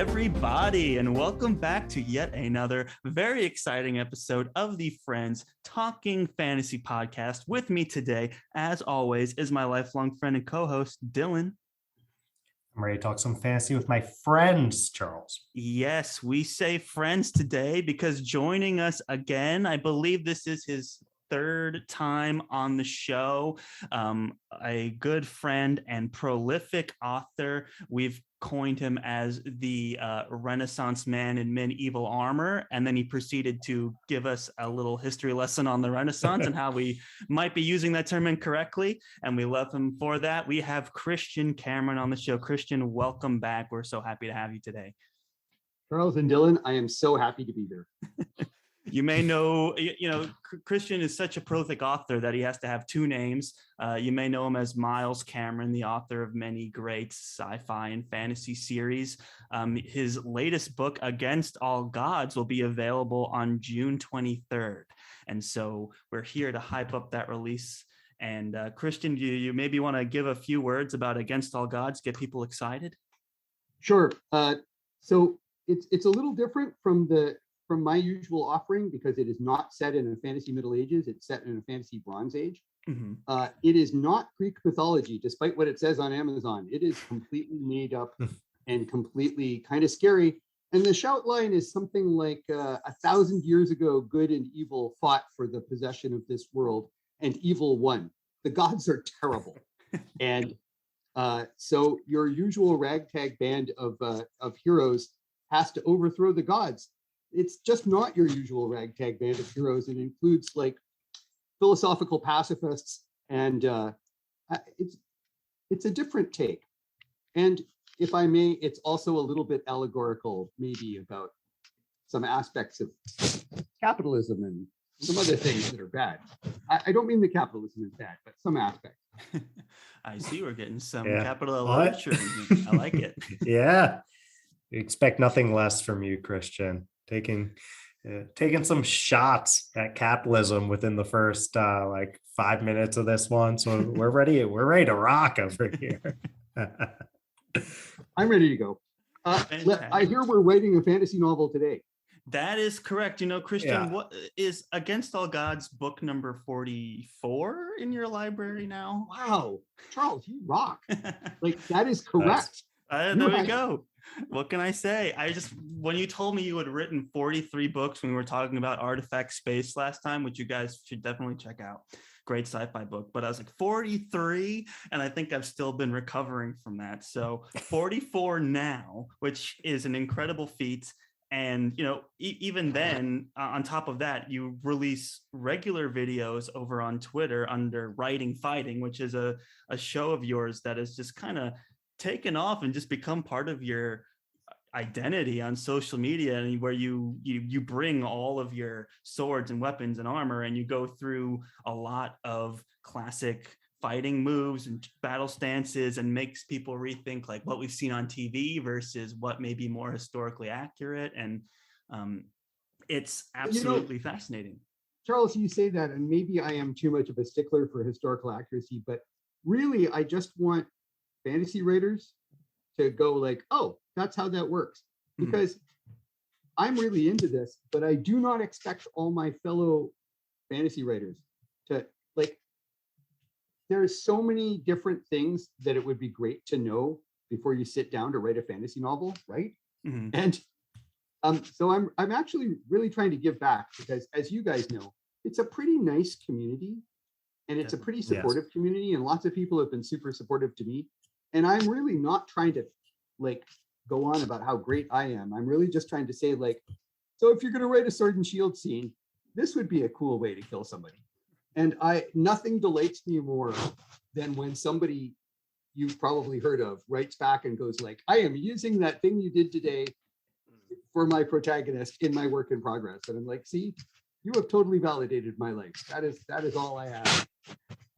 everybody, and welcome back to yet another very exciting episode of the Friends Talking Fantasy podcast. With me today, as always, is my lifelong friend and co-host, Dylan. I'm ready to talk some fantasy with my friends, Charles. Yes, we say friends today because joining us again, I believe this is his third time on the show, a good friend and prolific author. We've coined him as the Renaissance man in medieval armor, and then he proceeded to give us a little history lesson on the Renaissance and how we might be using that term incorrectly, and we love him for that. We have Christian Cameron on the show. Christian, welcome back. We're so happy to have you today. Charles and Dylan, I am so happy to be here. You may know, Christian is such a prolific author that he has to have two names. You may know him as Miles Cameron, the author of many great sci-fi and fantasy series. His latest book, Against All Gods, will be available on June 23rd. And so we're here to hype up that release. And Christian, you maybe want to give a few words about Against All Gods, get people excited? Sure. So it's a little different from my usual offering because it is not set in a fantasy Middle Ages. It's set in a fantasy Bronze Age. Mm-hmm. It is not Greek mythology, despite what it says on Amazon. It is completely made up and completely kind of scary. And the shout line is something like 1,000 years ago, good and evil fought for the possession of this world, and evil won. The gods are terrible. And so your usual ragtag band of heroes has to overthrow the gods. It's just not your usual ragtag band of heroes. It includes like philosophical pacifists, and it's a different take. And if I may, it's also a little bit allegorical, maybe about some aspects of capitalism and some other things that are bad. I don't mean that capitalism is bad, but some aspects. I see we're getting some Yeah. capital literature in here. I like it. Yeah. Expect nothing less from you, Christian. Taking some shots at capitalism within the first 5 minutes of this one. So we're ready to rock over here. I'm ready to go. I hear we're writing a fantasy novel today. That is correct. Christian, Yeah. What is Against All Gods book number 44 in your library now? Wow, Charles, you rock. Like, that is correct. There we go. What can I say? When you told me you had written 43 books when we were talking about Artifact Space last time, which you guys should definitely check out. Great sci-fi book. But I was like, 43? And I think I've still been recovering from that. So 44 now, which is an incredible feat. And, even then, on top of that, you release regular videos over on Twitter under Writing Fighting, which is a show of yours that has just kind of taken off and just become part of your identity on social media, and where you bring all of your swords and weapons and armor, and you go through a lot of classic fighting moves and battle stances, and makes people rethink like what we've seen on TV versus what may be more historically accurate. And it's absolutely fascinating. Charles, you say that, and maybe I am too much of a stickler for historical accuracy, but really I just want fantasy writers to go like, oh, that's how that works. Because I'm really into this, but I do not expect all my fellow fantasy writers to like, there's so many different things that it would be great to know before you sit down to write a fantasy novel, right? Mm-hmm. And so I'm actually really trying to give back, because as you guys know, it's a pretty nice community, and it's a pretty supportive community, and lots of people have been super supportive to me. And I'm really not trying to like go on about how great I am. I'm really just trying to say, like, so if you're going to write a sword and shield scene, this would be a cool way to kill somebody. And nothing delights me more than when somebody you've probably heard of writes back and goes like, I am using that thing you did today for my protagonist in my work in progress. And I'm like, see, you have totally validated my life. That is all I have.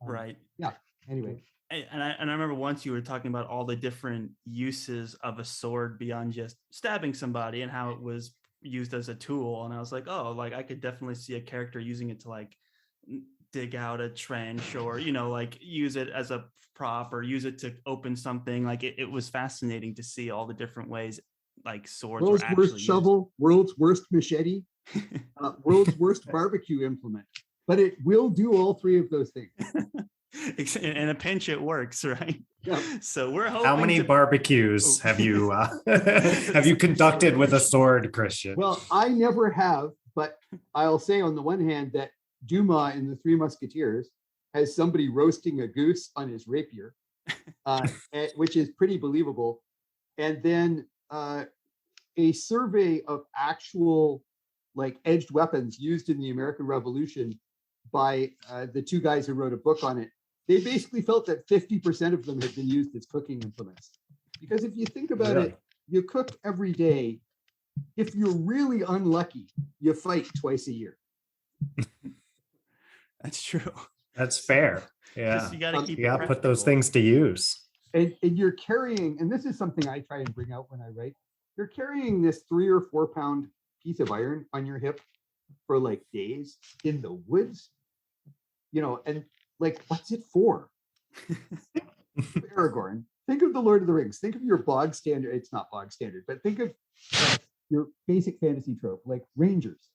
Right. Yeah. Anyway. And I remember once you were talking about all the different uses of a sword beyond just stabbing somebody, and how it was used as a tool. And I was like, oh, like I could definitely see a character using it to like dig out a trench, or, like use it as a prop, or use it to open something. Like it was fascinating to see all the different ways like swords were World's actually worst used. shovel, world's worst machete, world's worst barbecue implement. But it will do all three of those things. In a pinch, it works, right? Yeah. So we're hoping. How many barbecues have you conducted with a sword, Christian? Well, I never have, but I'll say on the one hand that Dumas in the Three Musketeers has somebody roasting a goose on his rapier, which is pretty believable. And then a survey of actual like edged weapons used in the American Revolution by the two guys who wrote a book on it. They basically felt that 50% of them had been used as cooking implements. Because if you think about it, you cook every day. If you're really unlucky, you fight twice a year. That's true. That's fair. Yeah. Just, you got to keep. You got to put those things to use. And you're carrying, and this is something I try and bring out when I write, you're carrying this 3 or 4 pound piece of iron on your hip for like days in the woods, you know, and like, what's it for? Aragorn, think of the Lord of the Rings, think of your bog standard, it's not bog standard, but think of your basic fantasy trope, like Rangers.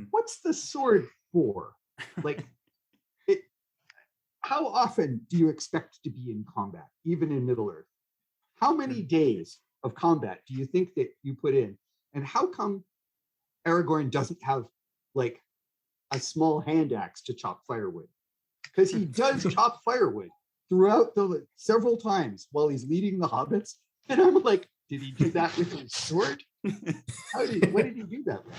What's the sword for? Like, how often do you expect to be in combat, even in Middle Earth? How many days of combat do you think that you put in? And how come Aragorn doesn't have like a small hand axe to chop firewood? Because he does chop firewood throughout the several times while he's leading the hobbits. And I'm like, did he do that with his sword? What did he do that with?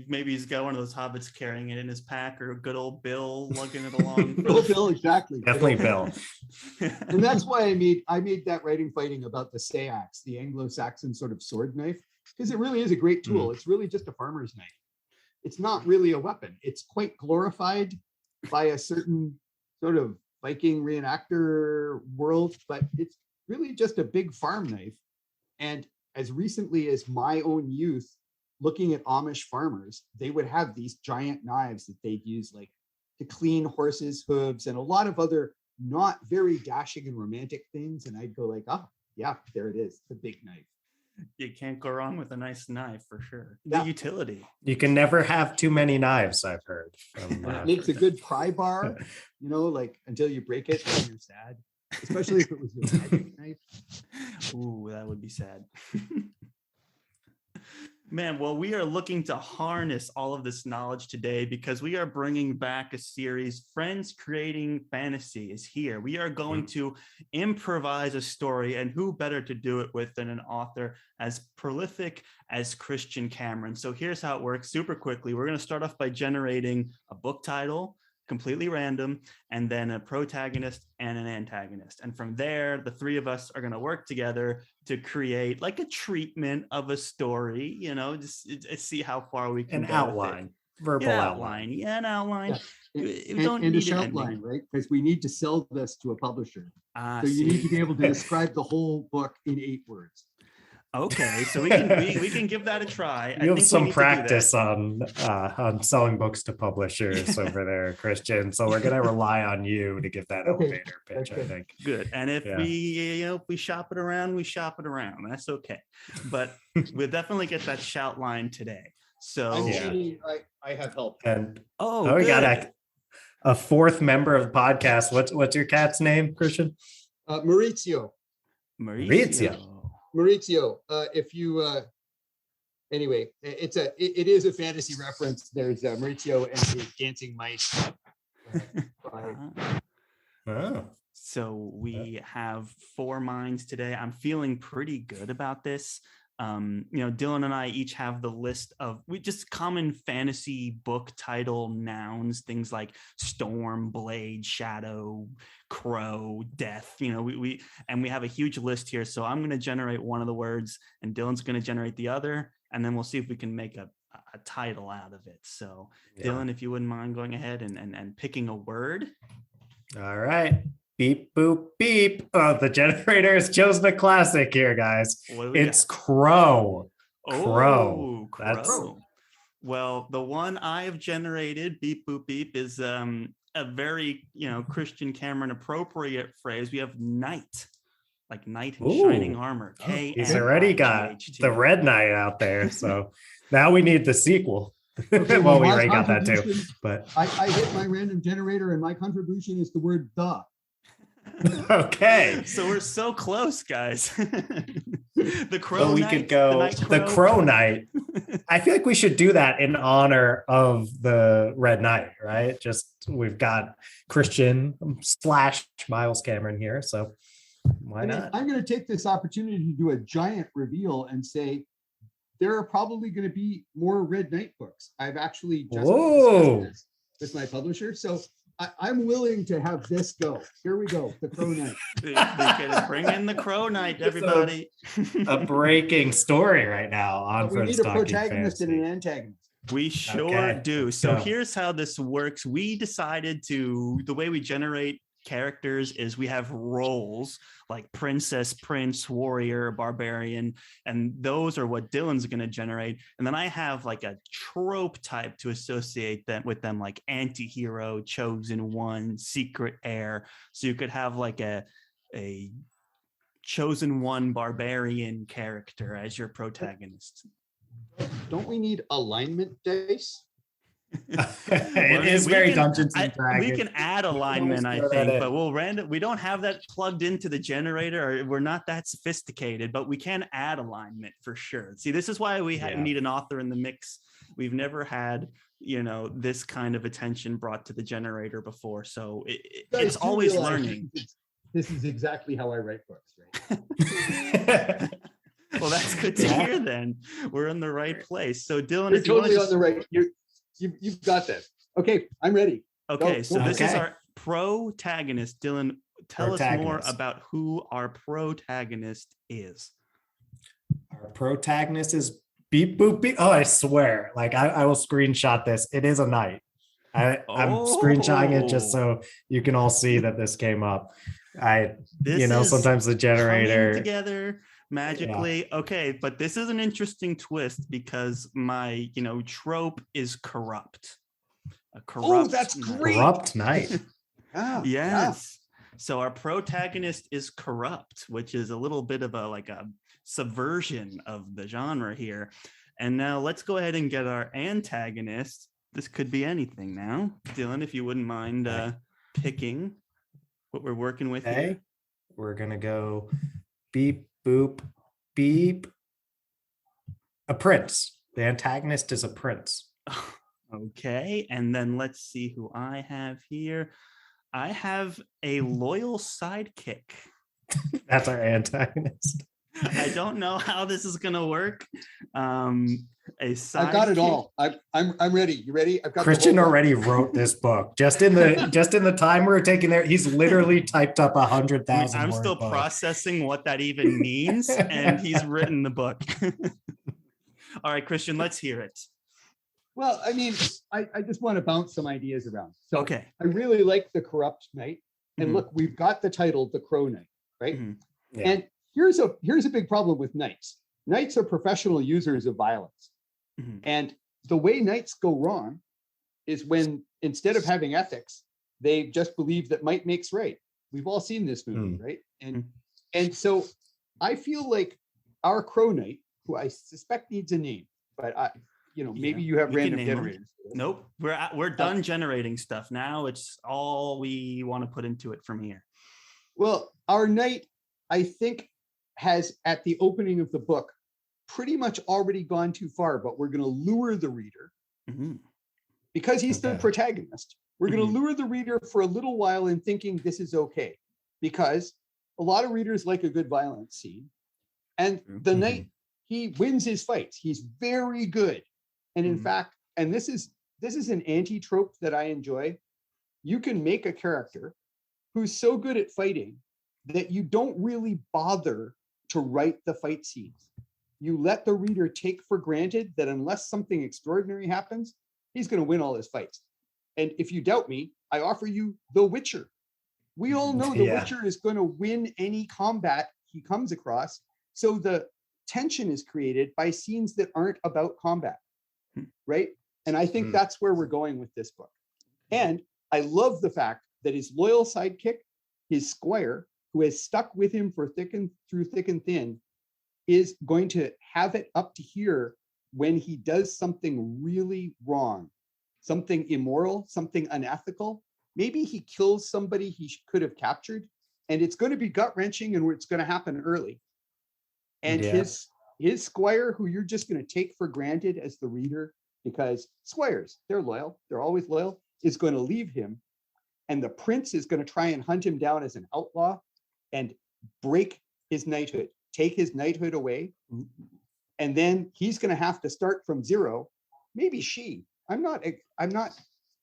Maybe he's got one of those hobbits carrying it in his pack, or good old Bill lugging it along. Bill, exactly. Definitely Bill. And that's why I made that writing fighting about the Sayax, the Anglo-Saxon sort of sword knife, because it really is a great tool. It's really just a farmer's knife. It's not really a weapon. It's quite glorified by a certain sort of Viking reenactor world, but it's really just a big farm knife. And as recently as my own youth, looking at Amish farmers, they would have these giant knives that they'd use like to clean horses' hooves and a lot of other not very dashing and romantic things. And I'd go like, oh yeah, there it is, the big knife. You can't go wrong with a nice knife for sure. Yeah. The utility. You can never have too many knives, I've heard. It makes a good pry bar, you know, like until you break it and you're sad. Especially if it was your magic knife. Ooh, that would be sad. Man, well, we are looking to harness all of this knowledge today because we are bringing back a series, Friends Creating Fantasy is here. We are going to improvise a story, and who better to do it with than an author as prolific as Christian Cameron. So here's how it works super quickly. We're going to start off by generating a book title, completely random, and then a protagonist and an antagonist. And from there, the three of us are going to work together to create like a treatment of a story, you know, just see how far we can an go outline, verbal outline. Yeah, an outline. Yeah. And a shout line, right? Because we need to sell this to a publisher. So you need to be able to describe the whole book in 8 words. Okay, so we can give that a try. You have some practice on selling books to publishers over there, Christian. So we're gonna rely on you to give that elevator pitch. I think. Good. And if we shop it around, we shop it around. That's okay. But we'll definitely get that shout line today. So I have help. And we got a 4th member of the podcast. What's your cat's name, Christian? Maurizio. Maurizio, if you anyway, it is a fantasy reference. There's Maurizio and his dancing mice. So we have 4 minds today. I'm feeling pretty good about this. You know, Dylan and I each have the list of just common fantasy book title nouns, things like storm, blade, shadow, crow, death. You know, we have a huge list here. So I'm going to generate one of the words, and Dylan's going to generate the other, and then we'll see if we can make a title out of it. So Dylan, if you wouldn't mind going ahead and picking a word. All right. Beep, boop, beep. Oh, the generator has chosen a classic here, guys. It's Crow. Crow. Crow. Well, the one I have generated, beep, boop, beep, is a very, Christian Cameron appropriate phrase. We have night. like knight in shining Ooh. armor. He's already got the Red Knight out there. So now we need the sequel. Okay, Well, we my already got that too. contribution- But I hit my random generator, and my contribution is the word "the." okay. So we're so close, guys. The Crow So we Knight, could go Night the Crow Knight. I feel like we should do that in honor of the Red Knight, right? Just we've got Christian / Miles Cameron here, so why I mean, not? I'm going to take this opportunity to do a giant reveal and say there are probably going to be more Red Knight books. I've actually just Whoa. discussed this with my publisher, so I'm willing to have this go. Here we go, the Crow Knight. They can bring in the Crow Knight, everybody. A breaking story right now on But we need a Fred's Talking protagonist and Fantasy. an antagonist. We sure Okay, do. let's So go. here's how this works. We decided to, the way we generate characters is we have roles like princess, prince, warrior, barbarian, and those are what Dylan's going to generate. And then I have like a trope type to associate them with them, like anti-hero, chosen one, secret heir. So you could have like a chosen one barbarian character as your protagonist. Don't we need alignment dice? It is We very can- Dungeons and we Dragons. can add alignment, I throw that think, in. but we don't have that plugged into the generator, or we're not that sophisticated, but we can add alignment for sure. See, this is why we Yeah. need an author in the mix. We've never had, this kind of attention brought to the generator before. So Guys, it's do always realize learning. This is exactly how I write books, right? Well, that's good to Yeah. hear then. We're in the right place. So Dylan, You're if you want totally to on the right. You've got this. Okay, I'm ready. Okay, Go- so go this is ahead. our protagonist. Dylan, tell us more Protagonist. about who our protagonist is. Our protagonist is beep boop beep. Oh, I swear, like I will screenshot this. It is a knight. I'm screenshotting it just so you can all see that this came up. This is Sometimes the coming generator. together magically. Okay, but this is an interesting twist because my, trope is corrupt. A corrupt that's knight. great. Corrupt knight. Ah, Yes. So our protagonist is corrupt, which is a little bit of a subversion of the genre here. And now let's go ahead and get our antagonist. This could be anything now. Dylan, if you wouldn't mind picking what we're working with Okay. here. We're gonna go beep boop beep. A prince. The antagonist is a prince. Okay, and then let's see who I have here. I have a loyal sidekick. That's our antagonist. I don't know how this is gonna work. I've got it all. I'm ready. You ready? I've got the Christian whole book. already wrote this book. Just in the time we're taking there, he's literally typed up 100,000. I'm still processing what that even means, and he's written the book. All right, Christian, let's hear it. Well, I mean, I just want to bounce some ideas around. So Okay. I really like the corrupt knight. And Mhm. look, we've got the title, the Crow Knight, right? Mhm. Yeah. And here's a big problem with knights. Knights are professional users of violence. Mhm. And the way knights go wrong is when instead of having ethics, they just believe that might makes right. We've all seen this movie, right? And so I feel like our Crow Knight, who I suspect needs a name, but maybe you have we can random name him. generators. Nope, we're done generating stuff now. It's all we want to put into it from here. Well, our knight, I think, has at the opening of the book pretty much already gone too far, but we're going to lure the reader Mhm. because he's the Okay. protagonist. We're going to lure the reader for a little while in thinking this is okay, because a lot of readers like a good violence scene. And the Mhm. knight, he wins his fights. He's very good. And in Mhm. fact, and this is an anti-trope that I enjoy. You can make a character who's so good at fighting that you don't really bother to write the fight scenes. You let the reader take for granted that unless something extraordinary happens, he's going to win all his fights. And if you doubt me, I offer you The Witcher. We all know The Yeah. Witcher is going to win any combat he comes across. So the tension is created by scenes that aren't about combat, right? And I think that's where we're going with this book. And I love the fact that his loyal sidekick, his squire, who has stuck with him for through thick and thin, is going to have it up to here when he does something really wrong, something immoral, something unethical. Maybe he kills somebody he could have captured, and it's going to be gut-wrenching, and it's going to happen early. And his squire, who you're just going to take for granted as the reader, because squires, they're loyal, they're always loyal, is going to leave him. And the prince is going to try and hunt him down as an outlaw and break his knighthood, take his knighthood away. And then he's going to have to start from zero. Maybe she. I'm not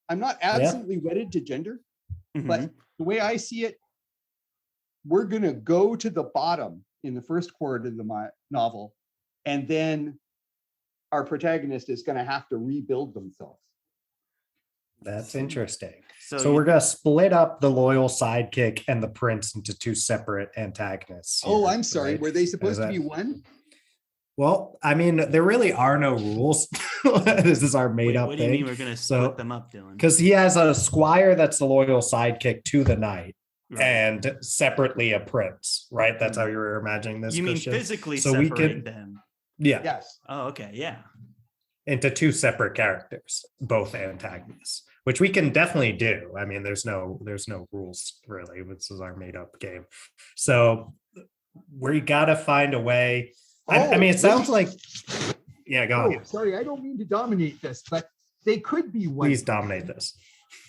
absolutely wedded to gender, but the way I see it, we're going to go to the bottom in the first quarter of the novel, and then our protagonist is going to have to rebuild themselves. That's interesting. So we're going to split up the loyal sidekick and the prince into two separate antagonists. Oh, I'm sorry. Right? Were they supposed to be one? Well, I mean, there really are no rules. This is our made up thing. What do you mean we're going to split them up, Dylan? Because he has a squire that's the loyal sidekick to the knight, and separately a prince, right? That's how you were imagining this. You Christian? mean physically separate them? Yeah. Yes. Oh, okay. Yeah. Into two separate characters, both antagonists, which we can definitely do. I mean, there's no rules really. This is our made up game. So we got to find a way. I mean, it sounds like, yeah, go on. Sorry, I don't mean to dominate this, but they could be one. Please dominate this.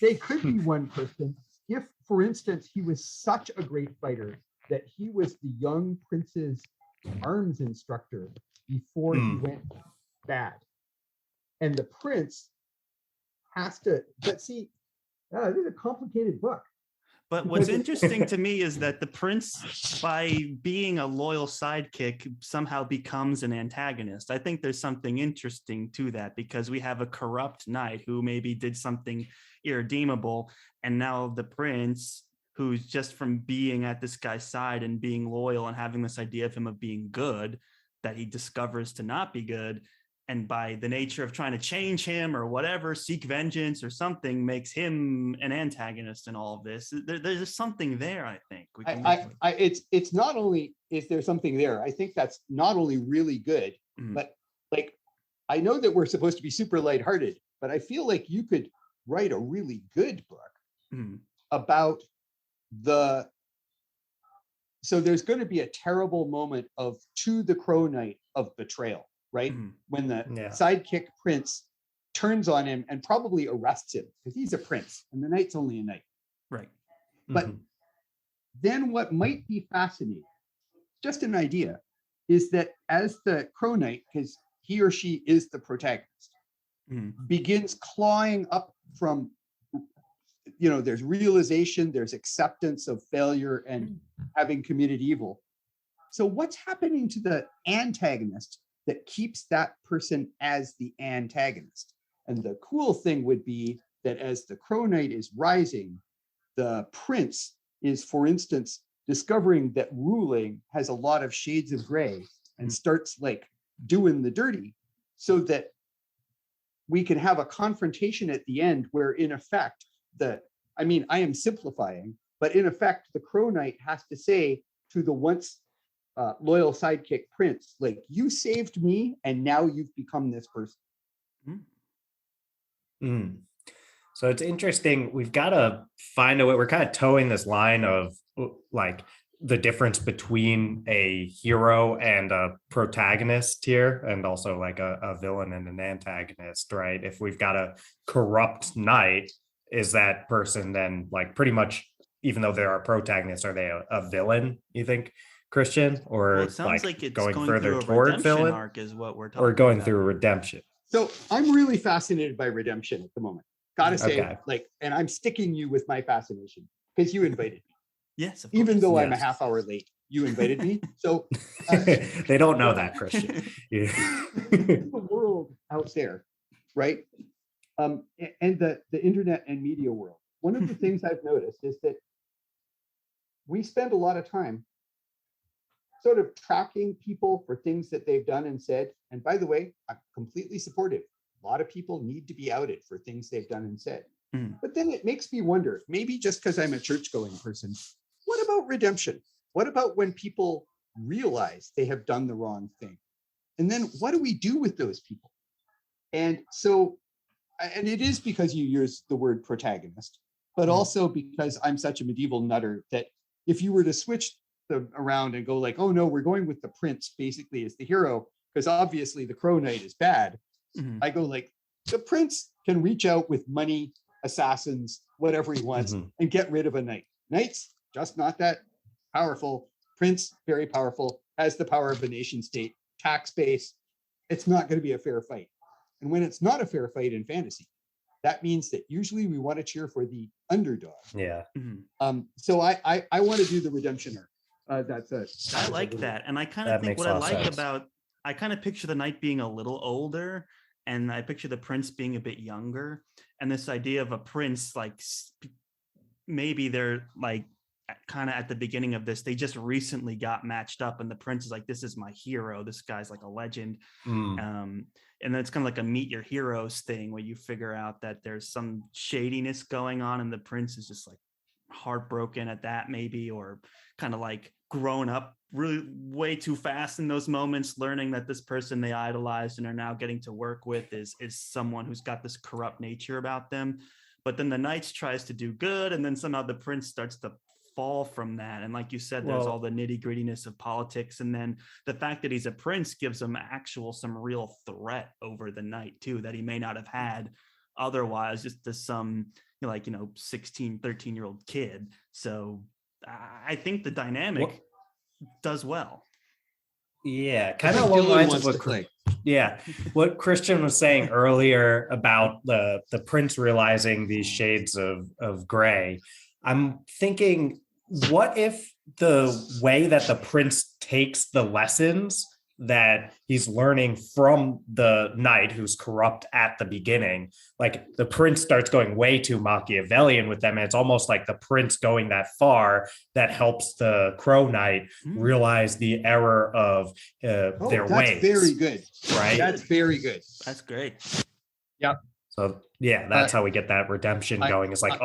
They could be one person. If, for instance, he was such a great fighter that he was the young prince's arms instructor before he went bad. And the prince has to, but see, this is a complicated book. But what's interesting to me is that the prince, by being a loyal sidekick, somehow becomes an antagonist. I think there's something interesting to that, because we have a corrupt knight who maybe did something irredeemable, and now the prince, who's just from being at this guy's side and being loyal and having this idea of him of being good, that he discovers to not be good, and by the nature of trying to change him or whatever, seek vengeance or something, makes him an antagonist in all of this. There's something there, I think. It's not only is there something there, I think that's not only really good, but like, I know that we're supposed to be super lighthearted, but I feel like you could write a really good book about so there's going to be a terrible moment to the Crow Knight of betrayal. Right? When the sidekick prince turns on him and probably arrests him, because he's a prince and the knight's only a knight. Right. But then what might be fascinating, just an idea, is that as the Crow Knight, because he or she is the protagonist, begins clawing up from, there's realization, there's acceptance of failure and having committed evil. So what's happening to the antagonist that keeps that person as the antagonist? And the cool thing would be that as the Crow Knight is rising, the prince is, for instance, discovering that ruling has a lot of shades of gray and starts like doing the dirty, so that we can have a confrontation at the end where, in effect, I am simplifying, but in effect, the Crow Knight has to say to the once loyal sidekick prince, like, you saved me and now you've become this person. So it's interesting. We've got to find a way. We're kind of towing this line of like the difference between a hero and a protagonist here, and also like a villain and an antagonist, right? If we've got a corrupt knight, is that person then like pretty much, even though they're a protagonist, are they a villain, you think, Christian? Or it sounds like it's going further toward villain arc is what we're talking or going about. through a redemption? So I'm really fascinated by redemption at the moment. Gotta say, and I'm sticking you with my fascination because you invited me. Yes, even though I'm a half hour late, you invited me. So they don't know that, Christian. The world out there, right? And the internet and media world. One of the things I've noticed is that we spend a lot of time sort of tracking people for things that they've done and said. And by the way, I'm completely supportive. A lot of people need to be outed for things they've done and said. But then it makes me wonder, maybe just because I'm a church-going person, what about redemption? What about when people realize they have done the wrong thing? And then what do we do with those people? And so, and it is because you use the word protagonist, but also because I'm such a medieval nutter that if you were to switch them around and go like, oh no, we're going with the prince basically as the hero, because obviously the Crow Knight is bad. I go like, the prince can reach out with money, assassins, whatever he wants, and get rid of a knight. Knights, just not that powerful. Prince, very powerful, has the power of a nation state, tax base. It's not going to be a fair fight. And when it's not a fair fight in fantasy, that means that usually we want to cheer for the underdog. Yeah. So I want to do the redemption arc. I like that. And I kind of think what I like about, I kind of picture the knight being a little older, and I picture the prince being a bit younger. And this idea of a prince, like maybe they're like kind of at the beginning of this, they just recently got matched up, and the prince is like, this is my hero. This guy's like a legend. And then it's kind of like a meet your heroes thing where you figure out that there's some shadiness going on, and the prince is just like heartbroken at that maybe, or kind of like grown up really way too fast in those moments, learning that this person they idolized and are now getting to work with is someone who's got this corrupt nature about them. But then the knight tries to do good, and then somehow the prince starts to fall from that. And like you said, there's all the nitty grittiness of politics, and then the fact that he's a prince gives him some real threat over the knight too, that he may not have had otherwise, just to some 16, 13-year-old kid. So I think the dynamic does well. Yeah, kind of along the lines of what Christian was saying earlier about the prince realizing these shades of gray. I'm thinking, what if the way that the prince takes the lessons that he's learning from the knight who's corrupt at the beginning, like the prince starts going way too Machiavellian with them, and it's almost like the prince going that far that helps the Crow Knight realize the error of their ways. That's very good. Right? That's very good. That's great. Yep. So yeah, that's how we get that redemption going. It's like,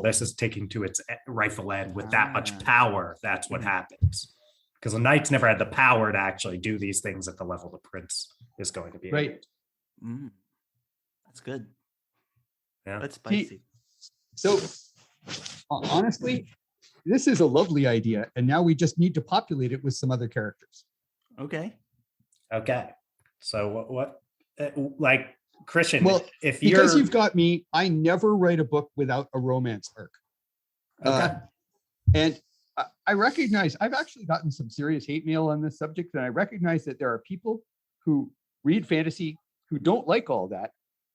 this is taking to its rightful end with that much power. That's what happens. Because the knight's never had the power to actually do these things at the level the prince is going to be. Right. That's good. Yeah. That's spicy. So honestly, this is a lovely idea. And now we just need to populate it with some other characters. Okay. So what like Christian, well, if because you've got me, I never write a book without a romance arc. And I recognize I've actually gotten some serious hate mail on this subject, and I recognize that there are people who read fantasy who don't like all that.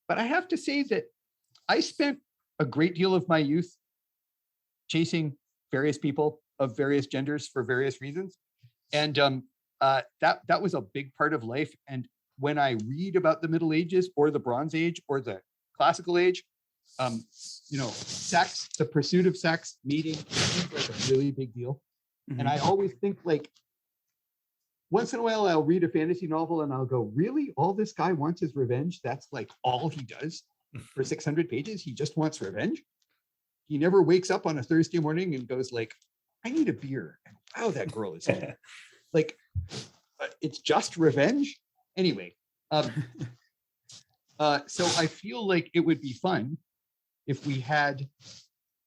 But I have to say that I spent a great deal of my youth chasing various people of various genders for various reasons. And that was a big part of life. And when I read about the Middle Ages or the Bronze Age or the Classical Age, sex, the pursuit of sex, meeting, seems like a really big deal. And I always think, like, once in a while I'll read a fantasy novel and I'll go, really? All this guy wants is revenge? That's like all he does for 600 pages? He just wants revenge? He never wakes up on a Thursday morning and goes like, I need a beer. And wow, that girl is cute. Like, it's just revenge? Anyway, so I feel like it would be fun if we had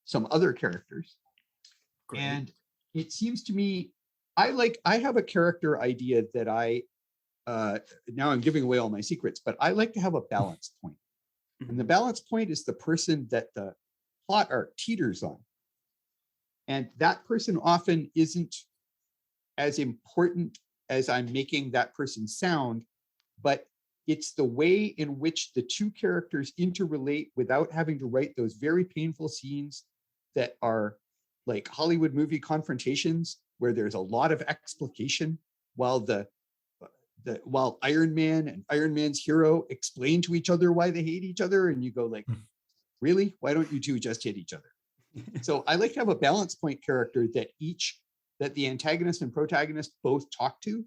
some other characters. Great. And it seems to me, I have a character idea that now I'm giving away all my secrets, but I like to have a balance point. And the balance point is the person that the plot arc teeters on. And that person often isn't as important as I'm making that person sound, but it's the way in which the two characters interrelate without having to write those very painful scenes that are like Hollywood movie confrontations, where there's a lot of explication while while Iron Man and Iron Man's hero explain to each other why they hate each other. And you go like, really? Why don't you two just hit each other? So I like to have a balance point character that the antagonist and protagonist both talk to.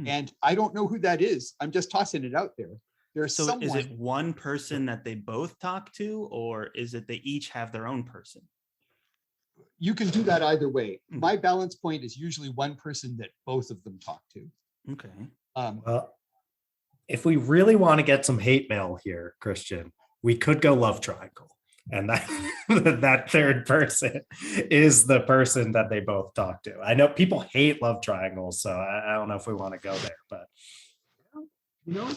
And I don't know who that is. I'm just tossing it out there. There's someone. Is it one person that they both talk to, or is it they each have their own person? you can do that either way. Mm. My balance point is usually one person that both of them talk to. Okay. Well, if we really want to get some hate mail here, Christian, we could go love triangle. And that that third person is the person that they both talk to. I know people hate love triangles, so I don't know if we want to go there, but you know,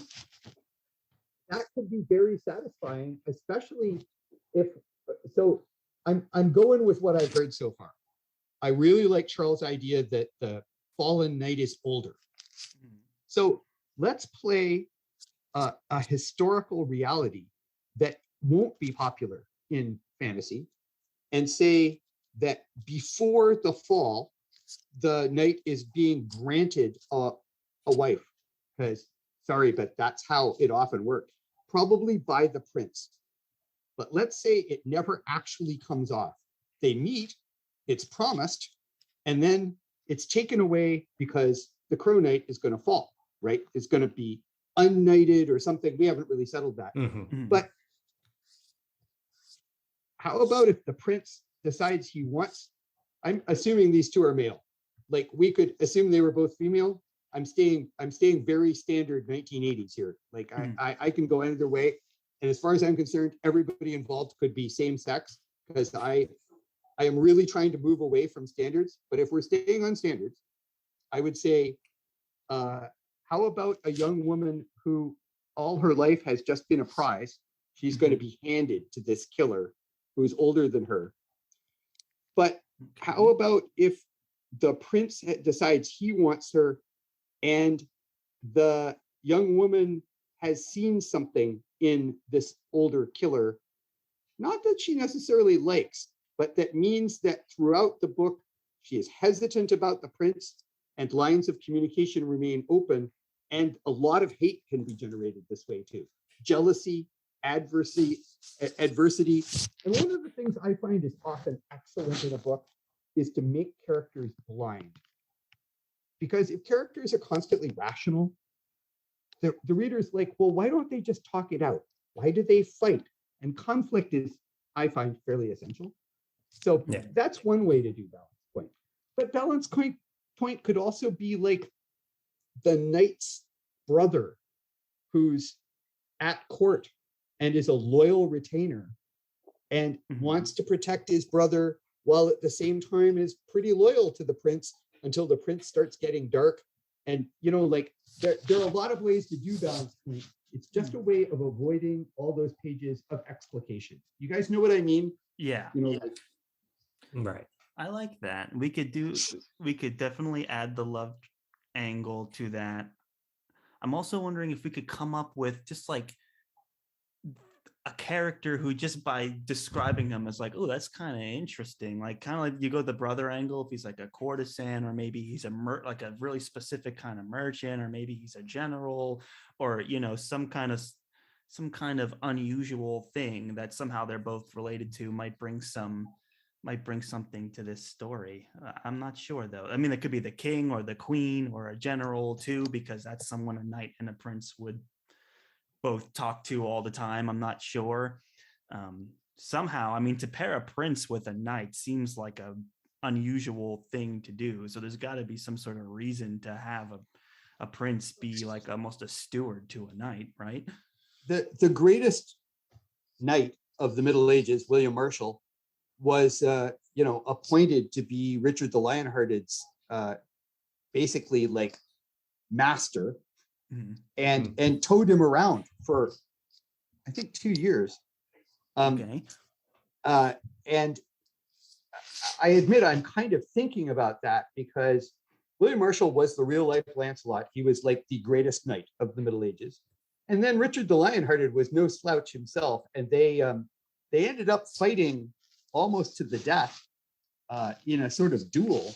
that could be very satisfying, especially if so. I'm going with what I've heard so far. I really like Charles' idea that the fallen knight is older. So let's play a historical reality that won't be popular in fantasy and say that before the fall, the knight is being granted a wife, because sorry, but that's how it often works, probably by the prince. But let's say it never actually comes off. They meet, it's promised, and then it's taken away because the Crow Knight is going to fall, right? It's going to be unknighted or something. We haven't really settled that. But how about if the prince decides he wants, I'm assuming these two are male. Like we could assume they were both female. I'm staying very standard 1980s here. Like I can go either way. And as far as I'm concerned, everybody involved could be same sex, because I am really trying to move away from standards. But if we're staying on standards, I would say, how about a young woman who all her life has just been a prize? She's going to be handed to this killer who's older than her. But how about if the prince decides he wants her and the young woman has seen something in this older killer, not that she necessarily likes, but that means that throughout the book, she is hesitant about the prince and lines of communication remain open. And a lot of hate can be generated this way too. Jealousy, adversity. And one of the things I find is often excellent in a book is to make characters blind. Because if characters are constantly rational, the reader's like, well, why don't they just talk it out? Why do they fight? And conflict is, I find, fairly essential. So that's one way to do balance point. But balance point could also be like the knight's brother who's at court and is a loyal retainer and wants to protect his brother while at the same time is pretty loyal to the prince until the prince starts getting dark. And, you know, like there are a lot of ways to do balance point. It's just a way of avoiding all those pages of explication. You guys know what I mean? Yeah. You know, like, right. I like that. We could definitely add the love angle to that. I'm also wondering if we could come up with just like a character who, just by describing him as like, oh, that's kind of interesting, like kind of like you go the brother angle, if he's like a courtesan, or maybe he's like a really specific kind of merchant, or maybe he's a general, or, you know, some kind of unusual thing that somehow they're both related to might bring something to this story. I'm not sure though. I mean, it could be the king or the queen or a general too, because that's someone a knight and a prince would both talk to all the time. I'm not sure. Somehow, I mean, to pair a prince with a knight seems like a unusual thing to do. So there's got to be some sort of reason to have a prince be like almost a steward to a knight, right? The greatest knight of the Middle Ages, William Marshall, was appointed to be Richard the Lionhearted's basically like master, and towed him around for I think 2 years. And I admit I'm kind of thinking about that, because William Marshall was the real life Lancelot. He was like the greatest knight of the Middle Ages. And then Richard the Lionhearted was no slouch himself, and they ended up fighting almost to the death in a sort of duel,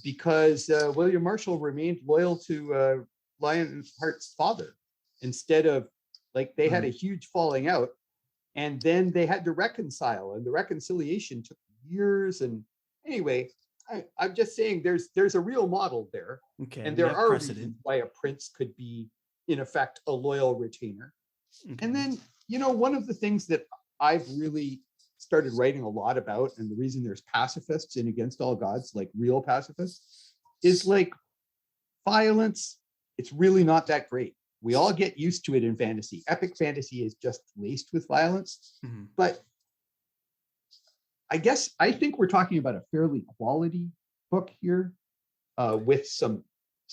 because William Marshall remained loyal to Lionheart's father, instead of, like, they had a huge falling out, and then they had to reconcile, and the reconciliation took years. And anyway, I'm just saying there's a real model there, and there are reasons why a prince could be in effect a loyal retainer. And then, you know, one of the things that I've really started writing a lot about, and the reason there's pacifists in Against All Gods, like real pacifists, is like violence. It's really not that great. We all get used to it in fantasy. Epic fantasy is just laced with violence. Mhm. But I think we're talking about a fairly quality book here, with some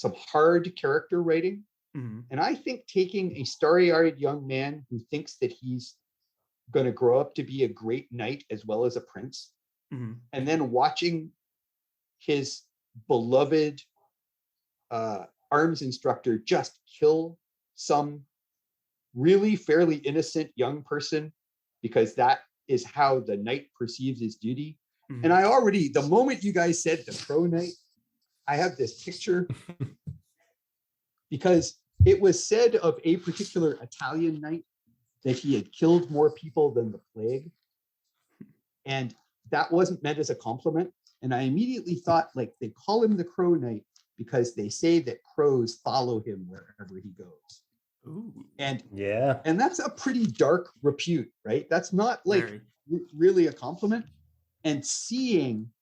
hard character writing. Mhm. And I think taking a starry-eyed young man who thinks that he's going to grow up to be a great knight as well as a prince, Mhm. and then watching his beloved arms instructor just kill some really fairly innocent young person, because that is how the knight perceives his duty. Mhm. And I already, the moment you guys said the Crow Knight, I have this picture, because it was said of a particular Italian knight that he had killed more people than the plague. And that wasn't meant as a compliment. And I immediately thought, like, they call him the Crow Knight because they say that crows follow him wherever he goes. Ooh. And Yeah. that's a pretty dark repute, right? That's not like Very. really a compliment. And seeing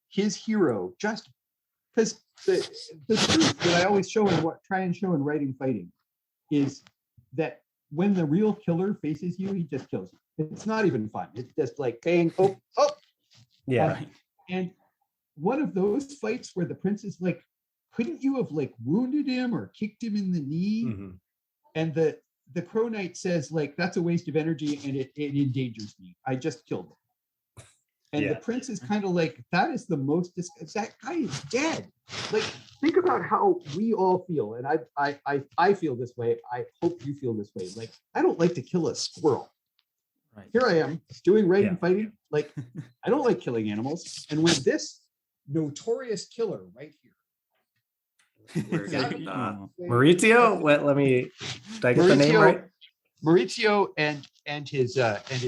his hero, just because the truth that I always try and show in writing fighting is that when the real killer faces you, he just kills you. It's not even fun. It's just like bang, oh. Yeah. Right. And one of those fights where the prince is like, couldn't you have like wounded him or kicked him in the knee? Mhm. And the Crow Knight says, like, that's a waste of energy and it endangers me. I just killed him. And the Yeah. prince is kind of like, that is the most, that guy is dead. Like, think about how we all feel. And I feel this way. I hope you feel this way. Like, I don't like to kill a squirrel. Right. Here I am doing writing Yeah. fighting. Like, I don't like killing animals. And when this notorious killer right here, We're Like, good. oh. Maurizio, let me, did I get the name right? Maurizio and his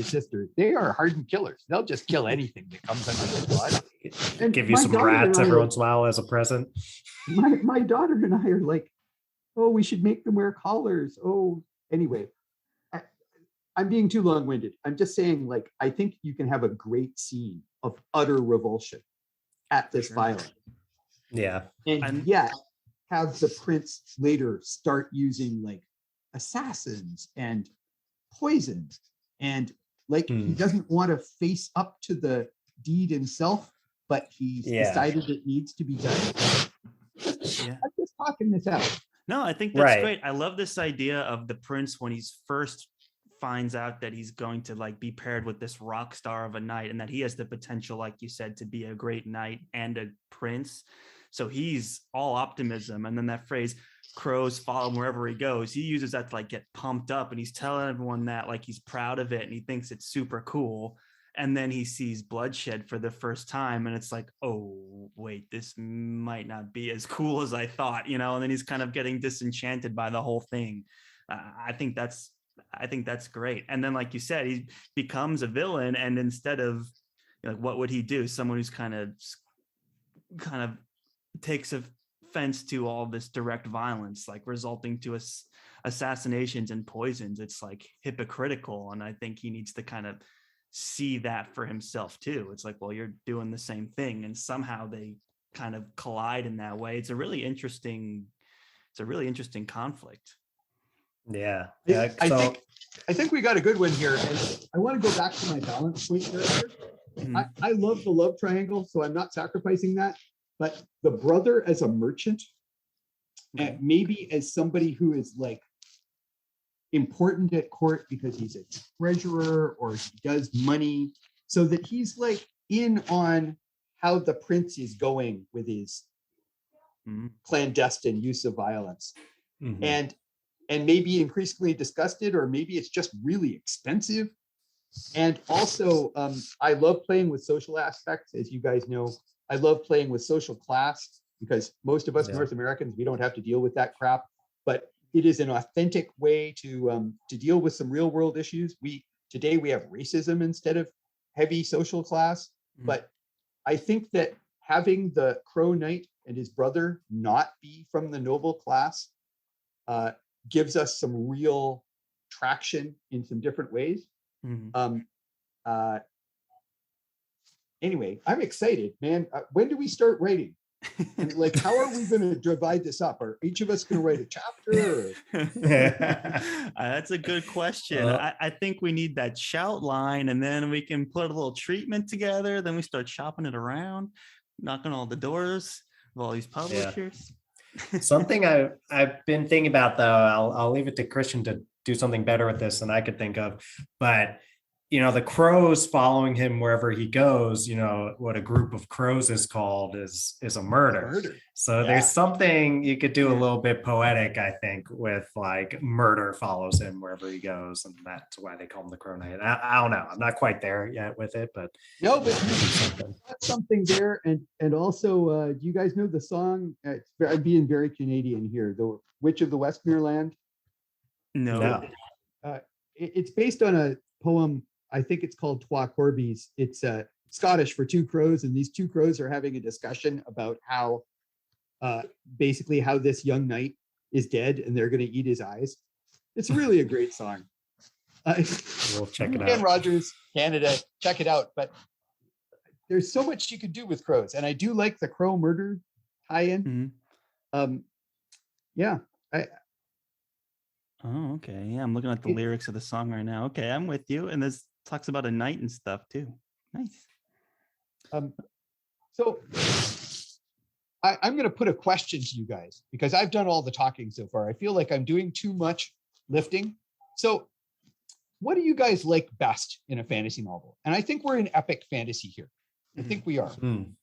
sister, they are hardened killers. They'll just kill anything that comes under their blood. And Give you my some daughter rats and I every are- once in a while as a present. My daughter and I are like, oh, we should make them wear collars. Oh, anyway, I'm being too long-winded. I'm just saying, like, I think you can have a great scene of utter revulsion at this Sure. violence, Yeah. and yet have the prince later start using like assassins and poisons, and like he doesn't want to face up to the deed himself, but he's decided it needs to be done. Yeah. I'm just talking this out. No, I think that's Right. great. I love this idea of the prince when he's first finds out that he's going to like be paired with this rock star of a knight, and that he has the potential, like you said, to be a great knight and a prince. So he's all optimism. And then that phrase, crows follow him wherever he goes, he uses that to like get pumped up, and he's telling everyone that like he's proud of it and he thinks it's super cool. And then he sees bloodshed for the first time, and it's like, oh wait, this might not be as cool as I thought, you know. And then he's kind of getting disenchanted by the whole thing. I think that's great. And then, like you said, he becomes a villain, and instead of, like, what would he do? Someone who's kind of takes offense to all this direct violence, like resulting to assassinations and poisons. It's like hypocritical, and I think he needs to kind of see that for himself too. It's like, well, you're doing the same thing, and somehow they kind of collide in that way. It's a really interesting conflict. Yeah. I think we got a good one here. And I want to go back to my balance point character. Mhm. I love the love triangle, so I'm not sacrificing that. But the brother as a merchant, and maybe as somebody who is like important at court because he's a treasurer or he does money, so that he's like in on how the prince is going with his clandestine use of violence. Mhm. And maybe increasingly disgusted, or maybe it's just really expensive. And also, I love playing with social aspects. As you guys know, I love playing with social class, because most of us Yeah. North Americans, we don't have to deal with that crap. But it is an authentic way to deal with some real world issues. Today we have racism instead of heavy social class. But I think that having the Crow Knight and his brother not be from the noble class gives us some real traction in some different ways. anyway, I'm excited, man. When do we start writing? And like, how are we going to divide this up? Are each of us going to write a chapter? That's a good question. Uh, I think we need that shout line, and then we can put a little treatment together. Then we start shopping it around, knocking on all the doors of all these publishers. Something I've been thinking about, though, I'll leave it to Christian to do something better with this than I could think of. But the crows following him wherever he goes, what a group of crows is called is a murder. So there's something you could do a little bit poetic, I think, with like murder follows him wherever he goes, and that's why they call him the Crow Knight. I don't know. I'm not quite there yet with it, but no, but that's something there. And also, do you guys know the song? I'm being very Canadian here. The Witch of the Westmere. No. It's based on a poem. I think it's called Twa Corbies. It's Scottish for two crows, and these two crows are having a discussion about how basically how this young knight is dead and they're going to eat his eyes. It's really a great song. We'll check it out. Ken Rogers, Canada, check it out. But there's so much you could do with crows, and I do like the crow murder tie-in. Mm-hmm. Yeah. Oh, okay. Yeah, I'm looking at the lyrics of the song right now. Okay, I'm with you. And this talks about a knight and stuff too. Nice. So I'm going to put a question to you guys because I've done all the talking so far. I feel like I'm doing too much lifting. So what do you guys like best in a fantasy novel? And I think we're in epic fantasy here. I think we are.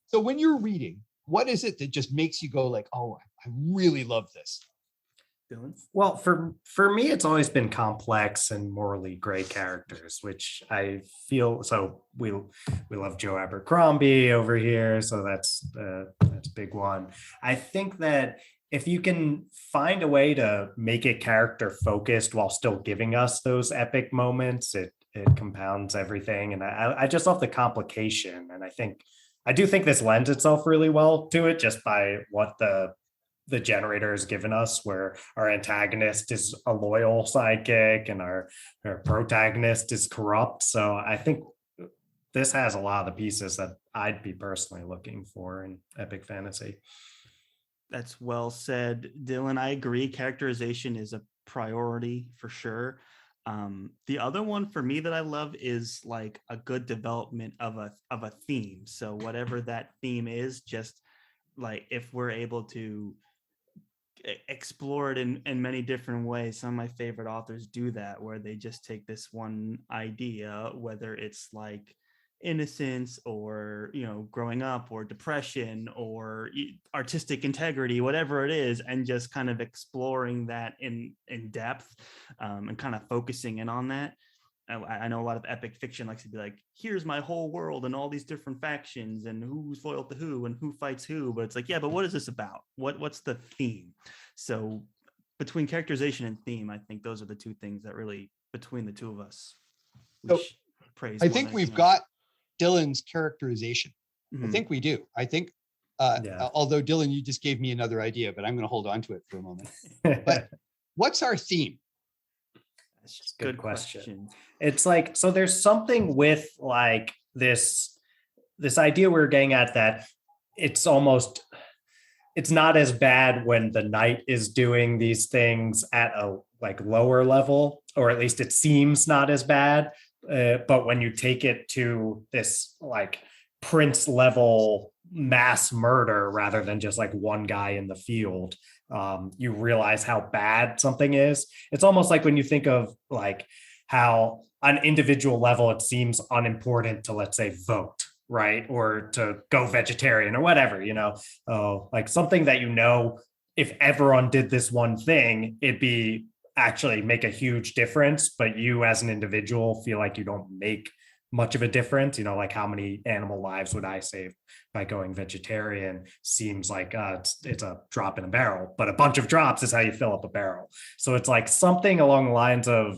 So when you're reading, what is it that just makes you go like, oh, I really love this? Dylan? Well, for me, it's always been complex and morally gray characters, which I feel. So we love Joe Abercrombie over here, so that's a big one. I think that if you can find a way to make it character focused while still giving us those epic moments, it compounds everything. And I just love the complication, and I do think this lends itself really well to it, just by what the generator has given us, where our antagonist is a loyal sidekick and our protagonist is corrupt. So I think this has a lot of the pieces that I'd be personally looking for in epic fantasy. That's well said, Dylan. I agree. Characterization is a priority for sure. The other one for me that I love is like a good development of a theme. So whatever that theme is, just like if we're able to explore it in many different ways. Some of my favorite authors do that, where they just take this one idea, whether it's like innocence or growing up or depression or artistic integrity, whatever it is, and just kind of exploring that in depth, and kind of focusing in on that. I know a lot of epic fiction likes to be like, here's my whole world and all these different factions and who's loyal to who and who fights who. But it's like, yeah, but what is this about? What's the theme? So between characterization and theme, I think those are the two things that really, between the two of us, praise. I think we've got Dylan's characterization. Mm-hmm. I think we do. I think, although Dylan, you just gave me another idea, but I'm going to hold on to it for a moment. But what's our theme? That's just a good question. It's like, so there's something with like this idea we're getting at, that it's not as bad when the knight is doing these things at a like lower level, or at least it seems not as bad. But when you take it to this like prince level mass murder rather than just like one guy in the field, you realize how bad something is. It's almost like when you think of like how on individual level it seems unimportant to, let's say, vote, right, or to go vegetarian or whatever, like something that if everyone did this one thing, it'd be actually make a huge difference, but you as an individual feel like you don't make much of a difference. Like how many animal lives would I save by going vegetarian? Seems like it's a drop in a barrel, but a bunch of drops is how you fill up a barrel. So it's like something along the lines of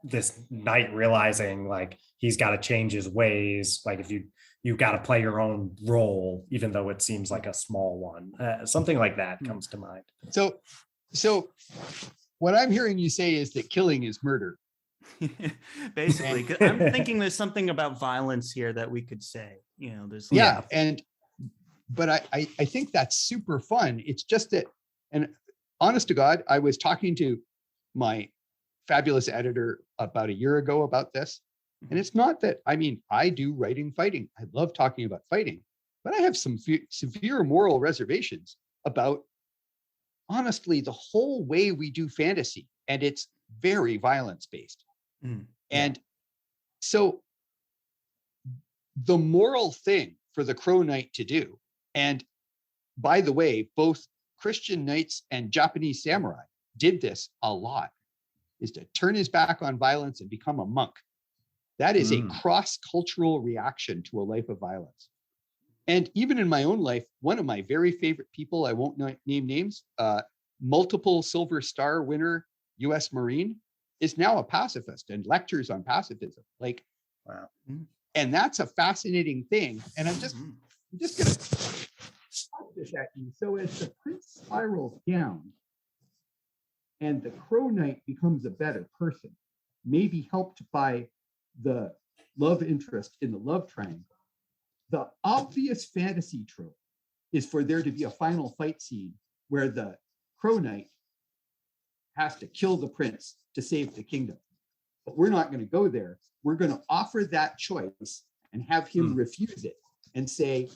this knight realizing like he's got to change his ways. Like if you got to play your own role, even though it seems like a small one. Something like that comes to mind. So what I'm hearing you say is that killing is murder. Basically, I'm thinking there's something about violence here that we could say, There's but I think that's super fun. It's just that, and honest to God, I was talking to my fabulous editor about a year ago about this. And it's not that, I do writing fighting. I love talking about fighting, but I have some severe moral reservations about, honestly, the whole way we do fantasy. And it's very violence based. And so the moral thing for the Crow Knight to do, and by the way, both Christian knights and Japanese samurai did this a lot, is to turn his back on violence and become a monk. That is a cross-cultural reaction to a life of violence. And even in my own life, one of my very favorite people, I won't name names, multiple Silver Star winner, US Marine, is now a pacifist and lectures on pacifism. Wow. And that's a fascinating thing. And I'm just going to put this at you. So as the prince spirals down and the Crow Knight becomes a better person, maybe helped by the love interest in the love triangle, the obvious fantasy trope is for there to be a final fight scene where the Crow Knight has to kill the prince to save the kingdom. But we're not going to go there. We're going to offer that choice and have him refuse it and say,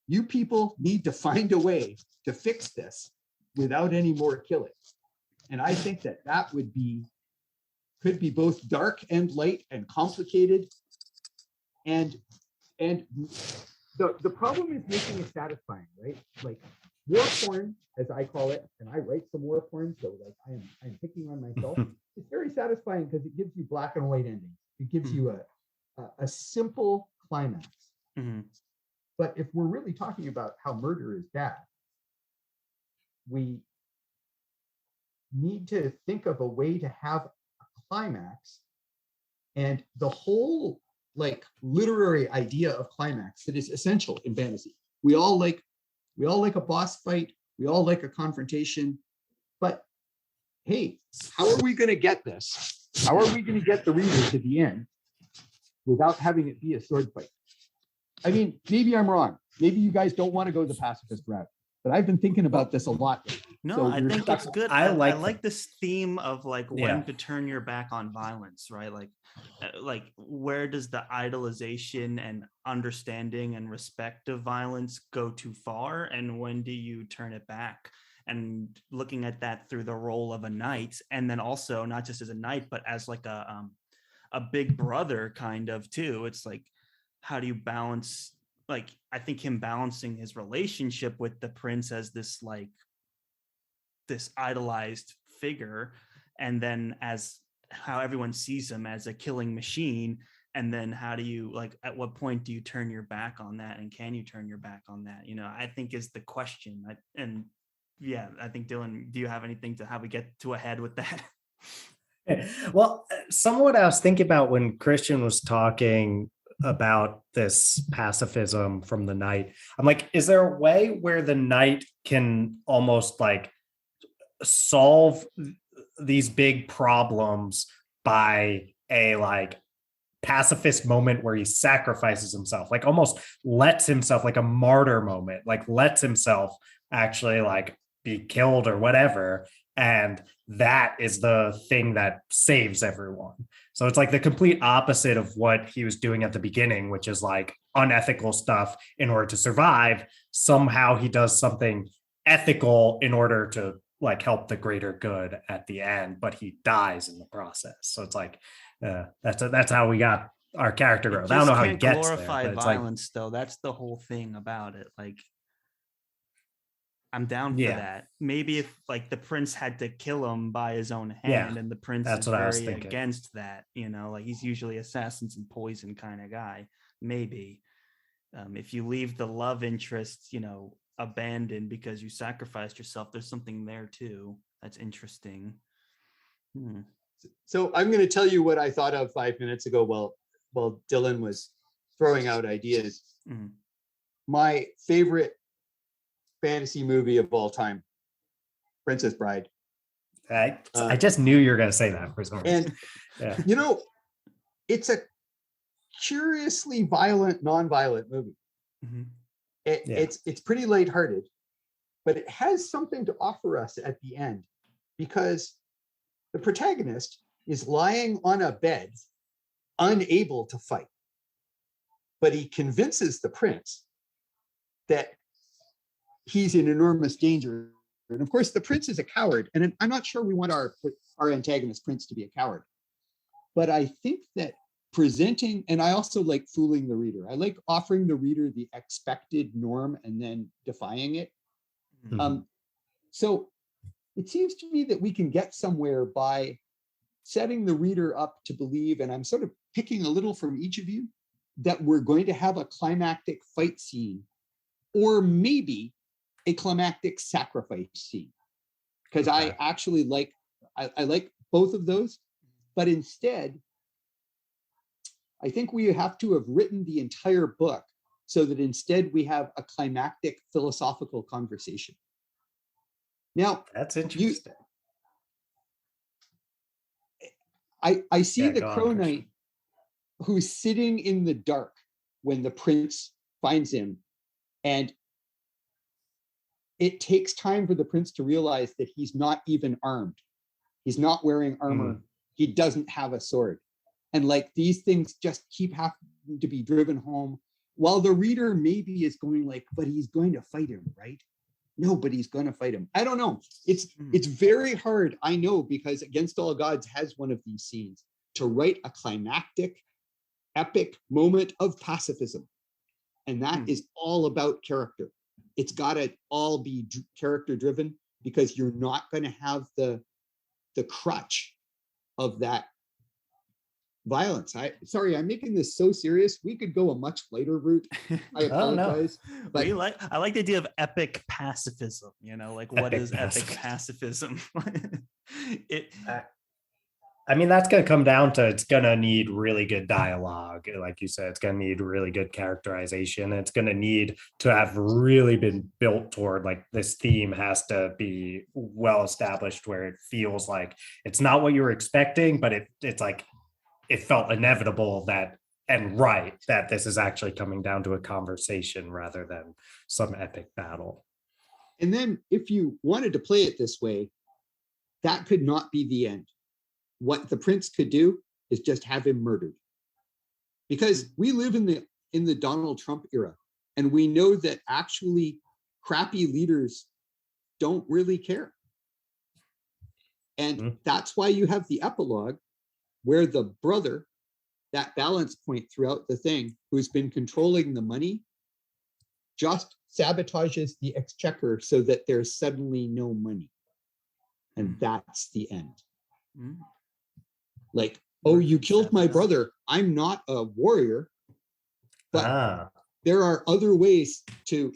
you people need to find a way to fix this without any more killing. And I think that could be both dark and light and complicated. And the problem is making it satisfying, right? Like war porn, as I call it, and I write some war porn, so I'm picking on myself. It's very satisfying because it gives you black and white endings. It gives you a simple climax. But if we're really talking about how murder is bad, we need to think of a way to have a climax, and the whole literary idea of climax that is essential in fantasy. We all like a boss fight, we all like a confrontation, but hey, how are we going to get this? How are we going to get the reader to the end without having it be a sword fight? Maybe I'm wrong. Maybe you guys don't want to go the pacifist route, but I've been thinking about this a lot. No, So I think it's good. I like this theme of when to turn your back on violence, right? Where does the idolization and understanding and respect of violence go too far, and when do you turn it back? And looking at that through the role of a knight, and then also not just as a knight, but as a big brother kind of too. It's how do you balance? I think him balancing his relationship with the prince as this idolized figure, and then as how everyone sees him as a killing machine, and then how do you at what point do you turn your back on that, and can you turn your back on that, I think is the question. I think, Dylan, do you have anything to how we get to a head with that? Well, some of what I was thinking about when Christian was talking about this pacifism from the knight, I'm like, is there a way where the knight can almost solve these big problems by a pacifist moment where he sacrifices himself, almost lets himself, a martyr moment, lets himself actually be killed or whatever, and that is the thing that saves everyone. So it's the complete opposite of what he was doing at the beginning, which is unethical stuff in order to survive. Somehow he does something ethical in order to help the greater good at the end, but he dies in the process. So it's that's how we got our character growth. I don't know how he gets glorify there, but violence though. That's the whole thing about it. I'm down for that. Maybe if the prince had to kill him by his own hand, and the prince is very against that, he's usually assassins and poison kind of guy. Maybe if you leave the love interest, abandoned because you sacrificed yourself, there's something there too. That's interesting. So I'm going to tell you what I thought of 5 minutes ago while Dylan was throwing out ideas. My favorite fantasy movie of all time, Princess Bride. I just knew you were going to say that for some reason. And it's a curiously violent, non-violent movie. Mhm. It's pretty lighthearted, but it has something to offer us at the end, because the protagonist is lying on a bed, unable to fight. But he convinces the prince that he's in enormous danger. And of course, the prince is a coward. And I'm not sure we want our antagonist prince to be a coward. But I think that presenting, and I also like fooling the reader. I like offering the reader the expected norm and then defying it. Mhm. So it seems to me that we can get somewhere by setting the reader up to believe, and I'm sort of picking a little from each of you, that we're going to have a climactic fight scene, or maybe a climactic sacrifice scene. Because Okay. I actually like, I like both of those, but instead, I think we have to have written the entire book so that instead we have a climactic philosophical conversation. Now, That's interesting. I see Yeah, the go on, Crow Christian. Knight who's sitting in the dark when the prince finds him, and it takes time for the prince to realize that he's not even armed. He's not wearing armor. He doesn't have a sword. And like these things just keep having to be driven home, while the reader maybe is going like, but he's going to fight him, right? No, but he's going to fight him. I don't know. It's very hard, I know, because Against All Gods has one of these scenes to write a climactic, epic moment of pacifism. And that is all about character. It's got to all be character driven, because you're not going to have the crutch of that violence. Sorry, I'm making this so serious. We could go a much lighter route. I apologize. But I like the idea of epic pacifism. You know, like what Epic is epic pacifism? I mean, that's going to come down to, it's going to need really good dialogue. Like you said, it's going to need really good characterization. It's going to need to have really been built toward, like, this theme has to be well established where it feels like it's not what you were expecting, but it's like, it felt inevitable that, and right, that this is actually coming down to a conversation rather than some epic battle. And then if you wanted to play it this way, that could not be the end. What the prince could do is just have him murdered. Because we live in the Donald Trump era, and we know that actually crappy leaders don't really care. And that's why you have the epilogue where the brother, that balance point throughout the thing, who's been controlling the money, just sabotages the exchequer so that there's suddenly no money. And that's the end. Like, oh, you killed my brother. I'm not a warrior, but there are other ways to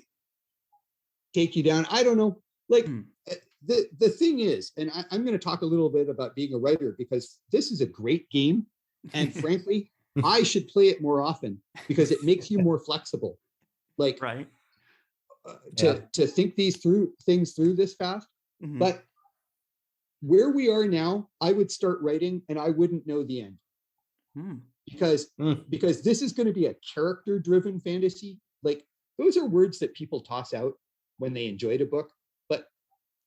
take you down. I don't know. Like, the thing is, and I'm going to talk a little bit about being a writer, because this is a great game. And frankly, I should play it more often, because it makes you more flexible. Like, right. To think things through this fast. But where we are now, I would start writing and I wouldn't know the end. Because this is going to be a character-driven fantasy. Like, those are words that people toss out when they enjoyed a book, but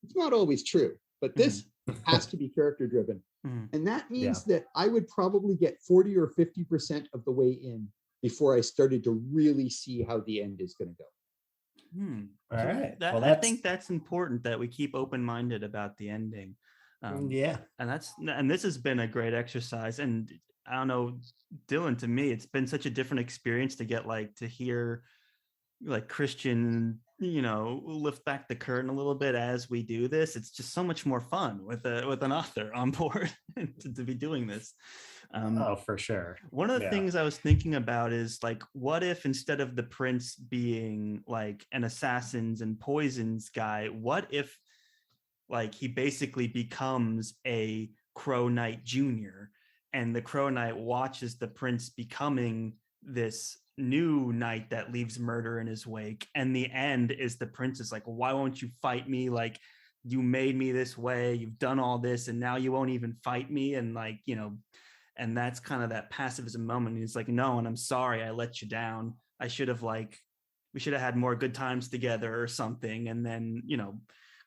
it's not always true. But this has to be character-driven. And that means that I would probably get 40 or 50% of the way in before I started to really see how the end is going to go. All right. I think that's important, that we keep open-minded about the ending. And this has been a great exercise. And I don't know, Dylan, to me, it's been such a different experience to get to hear like Christian, lift back the curtain a little bit as we do this. It's just so much more fun with an author on board to be doing this. For sure. One of the things I was thinking about is like, what if instead of the prince being like an assassins and poisons guy, what if like he basically becomes a Crow Knight Jr. and the Crow Knight watches the prince becoming this new knight that leaves murder in his wake, and the end is the prince is like, why won't you fight me? Like, you made me this way, you've done all this, and now you won't even fight me. And like, And that's kind of that pacifism moment. He's like, no, and I'm sorry I let you down. I should have we should have had more good times together or something. And then,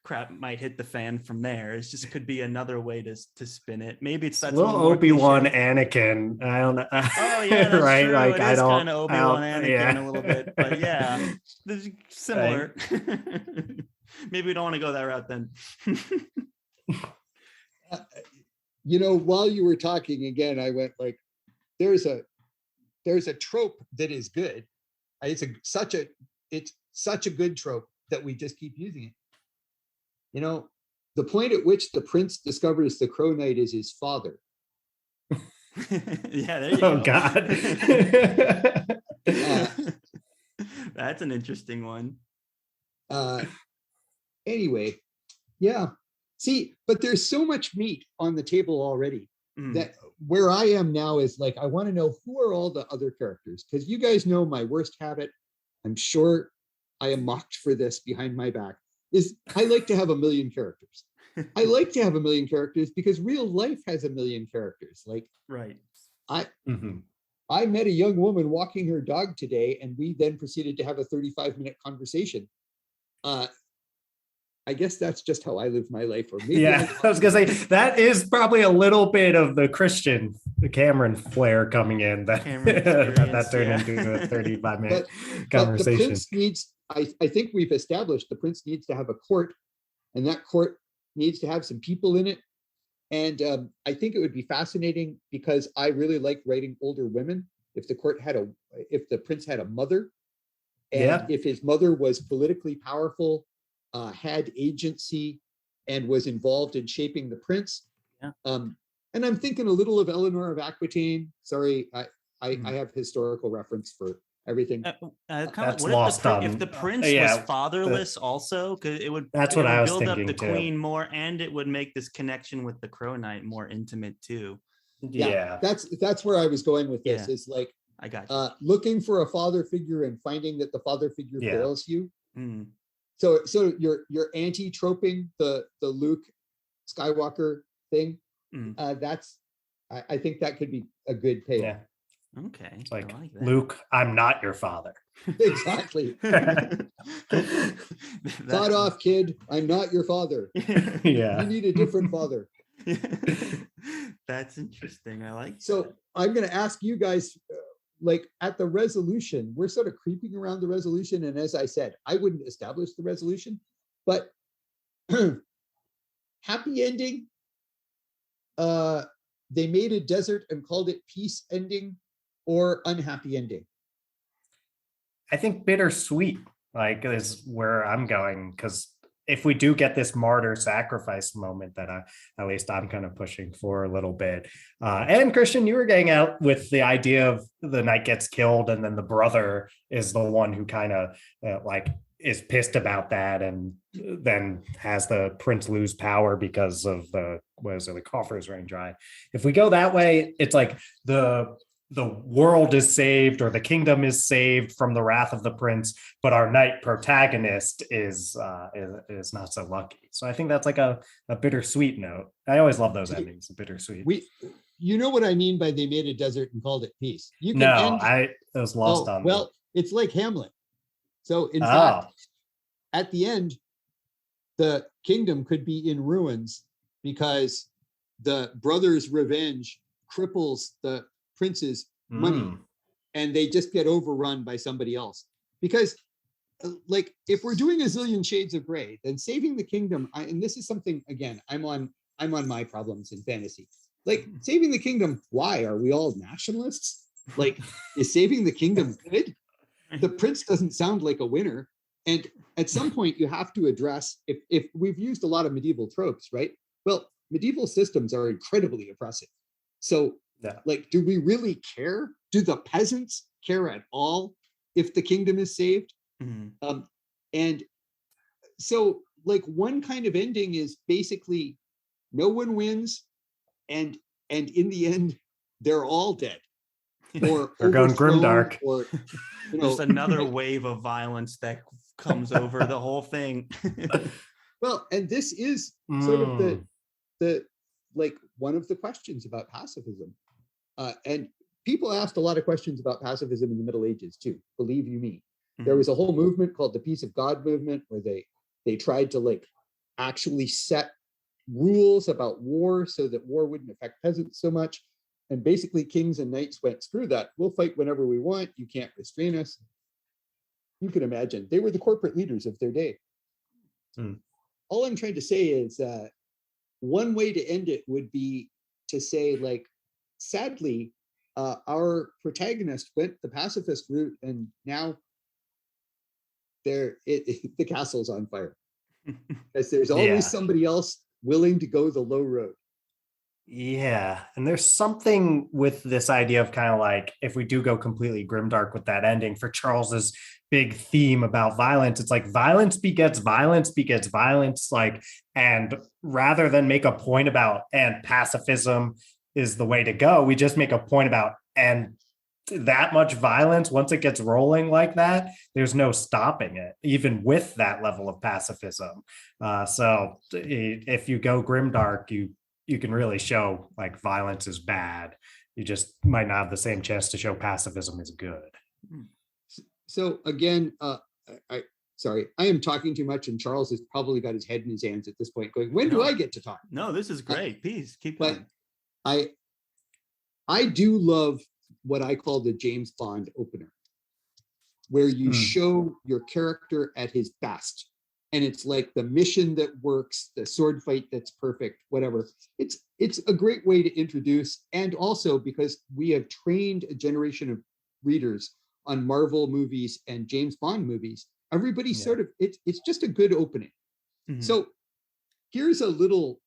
crap might hit the fan from there. It just could be another way to spin it. Maybe it's that's a little Obi-Wan Anakin. I don't know. Oh yeah, that's right. True. Like it is kind of Obi-Wan Anakin a little bit, but yeah, there's similar. Right. Maybe we don't want to go that route then. While you were talking again, I went like, there's a trope that is good. It's such a good trope that we just keep using it. The point at which the prince discovers the Crow Knight is his father. Yeah, there you go. Oh God. That's an interesting one. Anyway, yeah. See, but there's so much meat on the table already that where I am now is like, I want to know who are all the other characters, because you guys know my worst habit. I'm sure I am mocked for this behind my back. Is I like to have a million characters. I like to have a million characters because real life has a million characters. Like, right. I met a young woman walking her dog today, and we then proceeded to have a 35-minute conversation. I guess that's just how I live my life. Or maybe I was gonna say that is probably a little bit of the Cameron flair coming in that turned into a 35-minute conversation. But the prince needs. I think we've established the prince needs to have a court, and that court needs to have some people in it. And I think it would be fascinating because I really like writing older women. If the prince had a mother, and if his mother was politically powerful, had agency, and was involved in shaping the prince. Yeah. And I'm thinking a little of Eleanor of Aquitaine. Sorry, I have historical reference for everything. That's lost on. If the prince was fatherless, also, because it would. That's what I was thinking. Build up the queen more, and it would make this connection with the Crow Knight more intimate too. Yeah, that's where I was going with this. Is like, I got you. Looking for a father figure and finding that the father figure fails you. Mm. So you're anti-troping the Luke Skywalker thing. I think that could be a good payoff. Yeah. Okay. It's like Luke, I'm not your father. Exactly. Thought off, kid. I'm not your father. Yeah. You need a different father. That's interesting. I like. So I'm going to ask you guys. Like at the resolution, we're sort of creeping around the resolution. And as I said, I wouldn't establish the resolution, but happy ending. They made a desert and called it peace ending, or unhappy ending. I think bittersweet, like, is where I'm going, because if we do get this martyr sacrifice moment that at least I'm kind of pushing for a little bit. And Christian, you were getting out with the idea of the knight gets killed and then the brother is the one who kind of is pissed about that and then has the prince lose power because of the coffers running dry. If we go that way, it's like the world is saved or the kingdom is saved from the wrath of the prince, but our knight protagonist is not so lucky. So I think that's like a bittersweet note. I always love those endings, bittersweet. You know what I mean by they made a desert and called it peace. You can I was lost on. Well, it's like Hamlet. So in fact, at the end, the kingdom could be in ruins because the brothers' revenge cripples the prince's money, and they just get overrun by somebody else. Because like, if we're doing a zillion shades of gray, then saving the kingdom, and this is something, again, I'm on my problems in fantasy. Like, saving the kingdom, why? Are we all nationalists? Like, is saving the kingdom good? The prince doesn't sound like a winner. And at some point you have to address, if we've used a lot of medieval tropes, right? Well, medieval systems are incredibly oppressive. So like, do we really care? Do the peasants care at all if the kingdom is saved? Mm-hmm. And so like, one kind of ending is basically no one wins, and in the end they're all dead, or they're going grimdark, or just another wave of violence that comes over the whole thing. Well, and this is sort of the like one of the questions about pacifism. And people asked a lot of questions about pacifism in the Middle Ages too, believe you me. There Mhm. was a whole movement called the Peace of God movement, where they tried to like actually set rules about war so that war wouldn't affect peasants so much. And basically kings and knights went, screw that, we'll fight whenever we want, you can't restrain us. You can imagine they were the corporate leaders of their day. All I'm trying to say is one way to end it would be to say, like, sadly, our protagonist went the pacifist route, and now the castle's on fire. Because there's always somebody else willing to go the low road. Yeah. And there's something with this idea of kind of like, if we do go completely grimdark with that ending, for Charles's big theme about violence, it's like violence begets violence, like, and rather than make a point about and pacifism is the way to go, we just make a point about and that much violence, once it gets rolling like that, there's no stopping it, even with that level of pacifism. So if you go grimdark, you can really show like violence is bad. You just might not have the same chance to show pacifism is good. So again, I am talking too much, and Charles has probably got his head in his hands at this point going, when do I get to talk? No, this is great. Please keep going. But I do love what I call the James Bond opener, where you show your character at his best. And it's like the mission that works, the sword fight that's perfect, whatever. It's a great way to introduce, and also because we have trained a generation of readers on Marvel movies and James Bond movies, everybody sort of, it's just a good opening. So here's a little,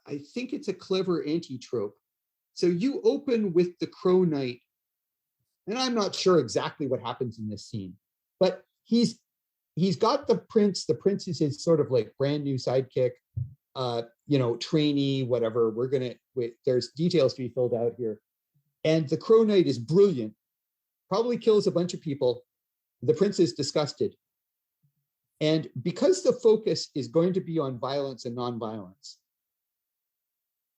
I think it's a clever anti-trope. So you open with the Crow Knight, and I'm not sure exactly what happens in this scene, but he's got the prince. The prince is his sort of like brand new sidekick, trainee, whatever. There's details to be filled out here. And the Crow Knight is brilliant, probably kills a bunch of people. The prince is disgusted. And because the focus is going to be on violence and nonviolence,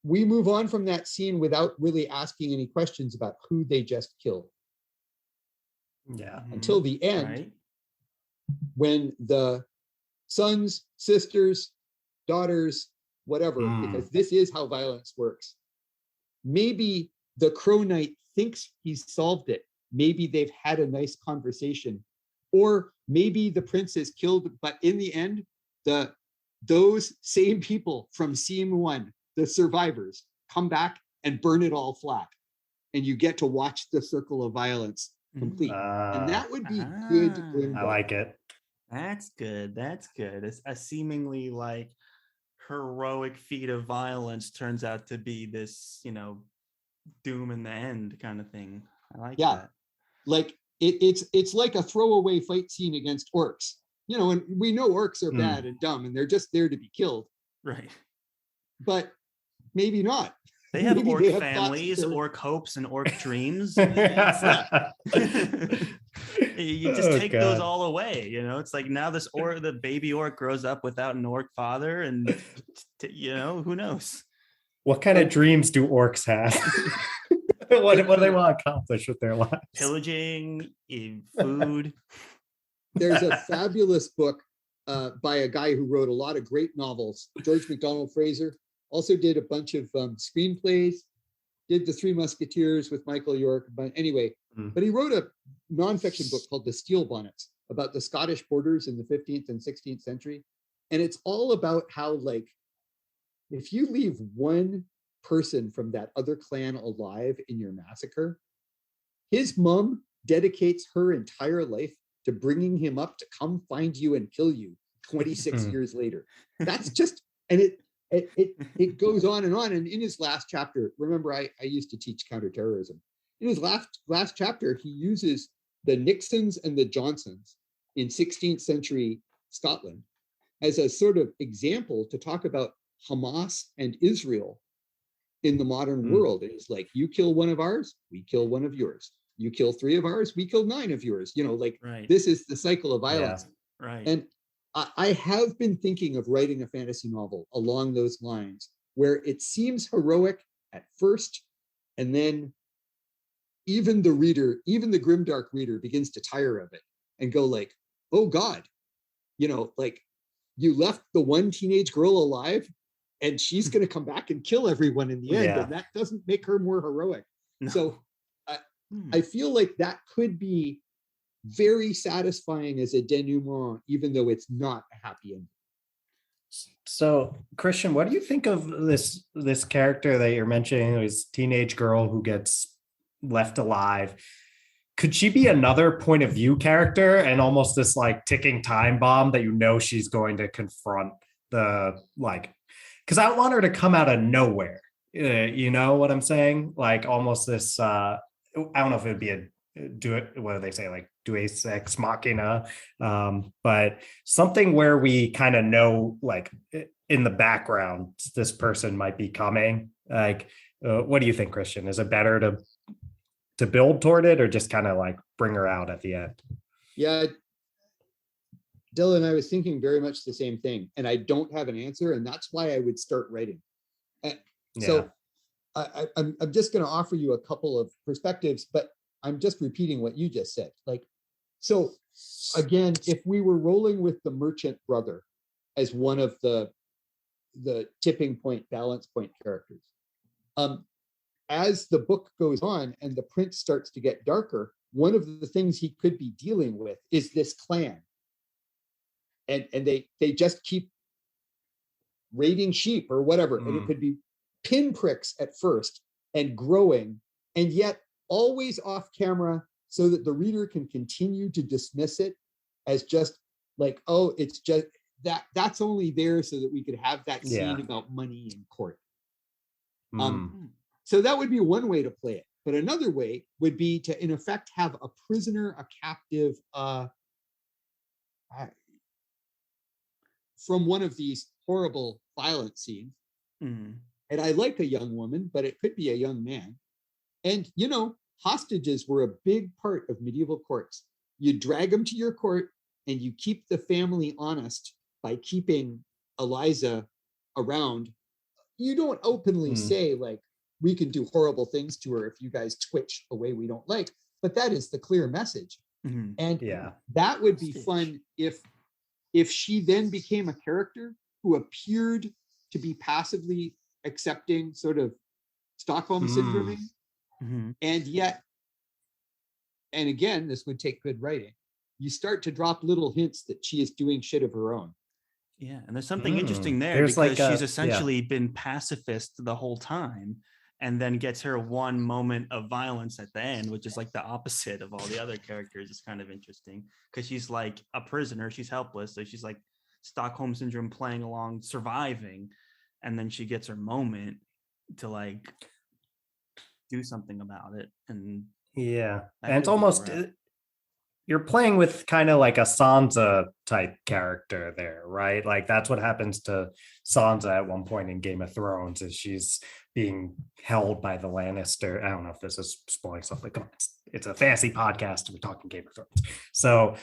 we move on from that scene without really asking any questions about who they just killed. Yeah. Until the end, when the sons, sisters, daughters, whatever, because this is how violence works. Maybe the Crow Knight thinks he's solved it. Maybe they've had a nice conversation, or maybe the prince is killed, but in the end, those same people from scene one, the survivors, come back and burn it all flat, and you get to watch the circle of violence complete. And that would be good. I like it. That's good. That's good. It's a seemingly like heroic feat of violence turns out to be this, doom in the end kind of thing. I like that. Like it's like a throwaway fight scene against orcs. And we know orcs are bad and dumb, and they're just there to be killed. Right. But maybe not. They have orc families, orc hopes, and orc dreams. You just take those all away. It's like now the baby orc grows up without an orc father, and who knows? What kind of dreams do orcs have? what do they want to accomplish with their lives? Pillaging, food. There's a fabulous book by a guy who wrote a lot of great novels, George MacDonald Fraser. Also did a bunch of screenplays, did The Three Musketeers with Michael York. But anyway, but he wrote a nonfiction book called The Steel Bonnets about the Scottish borders in the 15th and 16th century. And it's all about how, like, if you leave one person from that other clan alive in your massacre, his mom dedicates her entire life to bringing him up to come find you and kill you 26 years later. That's just, and it goes on. And in his last chapter, remember, I used to teach counterterrorism. In his last chapter, he uses the Nixons and the Johnsons in 16th century Scotland as a sort of example to talk about Hamas and Israel in the modern world. It's like, you kill one of ours, we kill one of yours. You kill 3 of ours, we kill 9 of yours. This is the cycle of violence. Yeah. Right. And I have been thinking of writing a fantasy novel along those lines, where it seems heroic at first, and then even the reader, even the grimdark reader, begins to tire of it and go like, oh God, like you left the one teenage girl alive and she's going to come back and kill everyone in the end. And that doesn't make her more heroic. No. So I feel like that could be very satisfying as a denouement, even though it's not a happy ending. So, Christian, what do you think of this character that you're mentioning, this teenage girl who gets left alive? Could she be another point of view character and almost this like ticking time bomb that she's going to confront because I want her to come out of nowhere. You know what I'm saying? Like almost this, I don't know if it would be what do they say? Like deus ex machina, but something where we kind of know, like in the background, this person might be coming. Like, what do you think, Christian? Is it better to build toward it or just kind of like bring her out at the end? Yeah, Dylan, I was thinking very much the same thing, and I don't have an answer, and that's why I would start writing. So I'm just going to offer you a couple of perspectives, but I'm just repeating what you just said. Like, so again, if we were rolling with the merchant brother as one of the tipping point, balance point characters, as the book goes on and the print starts to get darker, one of the things he could be dealing with is this clan. And they just keep raiding sheep or whatever. And it could be pinpricks at first and growing, and yet always off camera so that the reader can continue to dismiss it as just like, oh, it's just that's only there so that we could have that scene about money in court. So that would be one way to play it. But another way would be to, in effect, have a prisoner, a captive, from one of these horrible violent scenes. And I like a young woman, but it could be a young man. And, hostages were a big part of medieval courts. You drag them to your court and you keep the family honest by keeping Eliza around. You don't openly say, like, we can do horrible things to her if you guys twitch a way we don't like, but that is the clear message. And that would be fun if she then became a character who appeared to be passively accepting sort of Stockholm syndroming. And yet, and again, this would take good writing, you start to drop little hints that she is doing shit of her own. Yeah, and there's something interesting there because she's essentially been pacifist the whole time, and then gets her one moment of violence at the end, which is like the opposite of all the other characters. It's kind of interesting because she's like a prisoner, she's helpless, so she's like Stockholm syndrome playing along, surviving, and then she gets her moment to like do something about it. And and it's almost you're playing with kind of like a Sansa type character there, right? Like that's what happens to Sansa at one point in Game of Thrones, is she's being held by the Lannister. I don't know if this is spoiling something. Come on, it's a fantasy podcast. We're talking Game of Thrones. So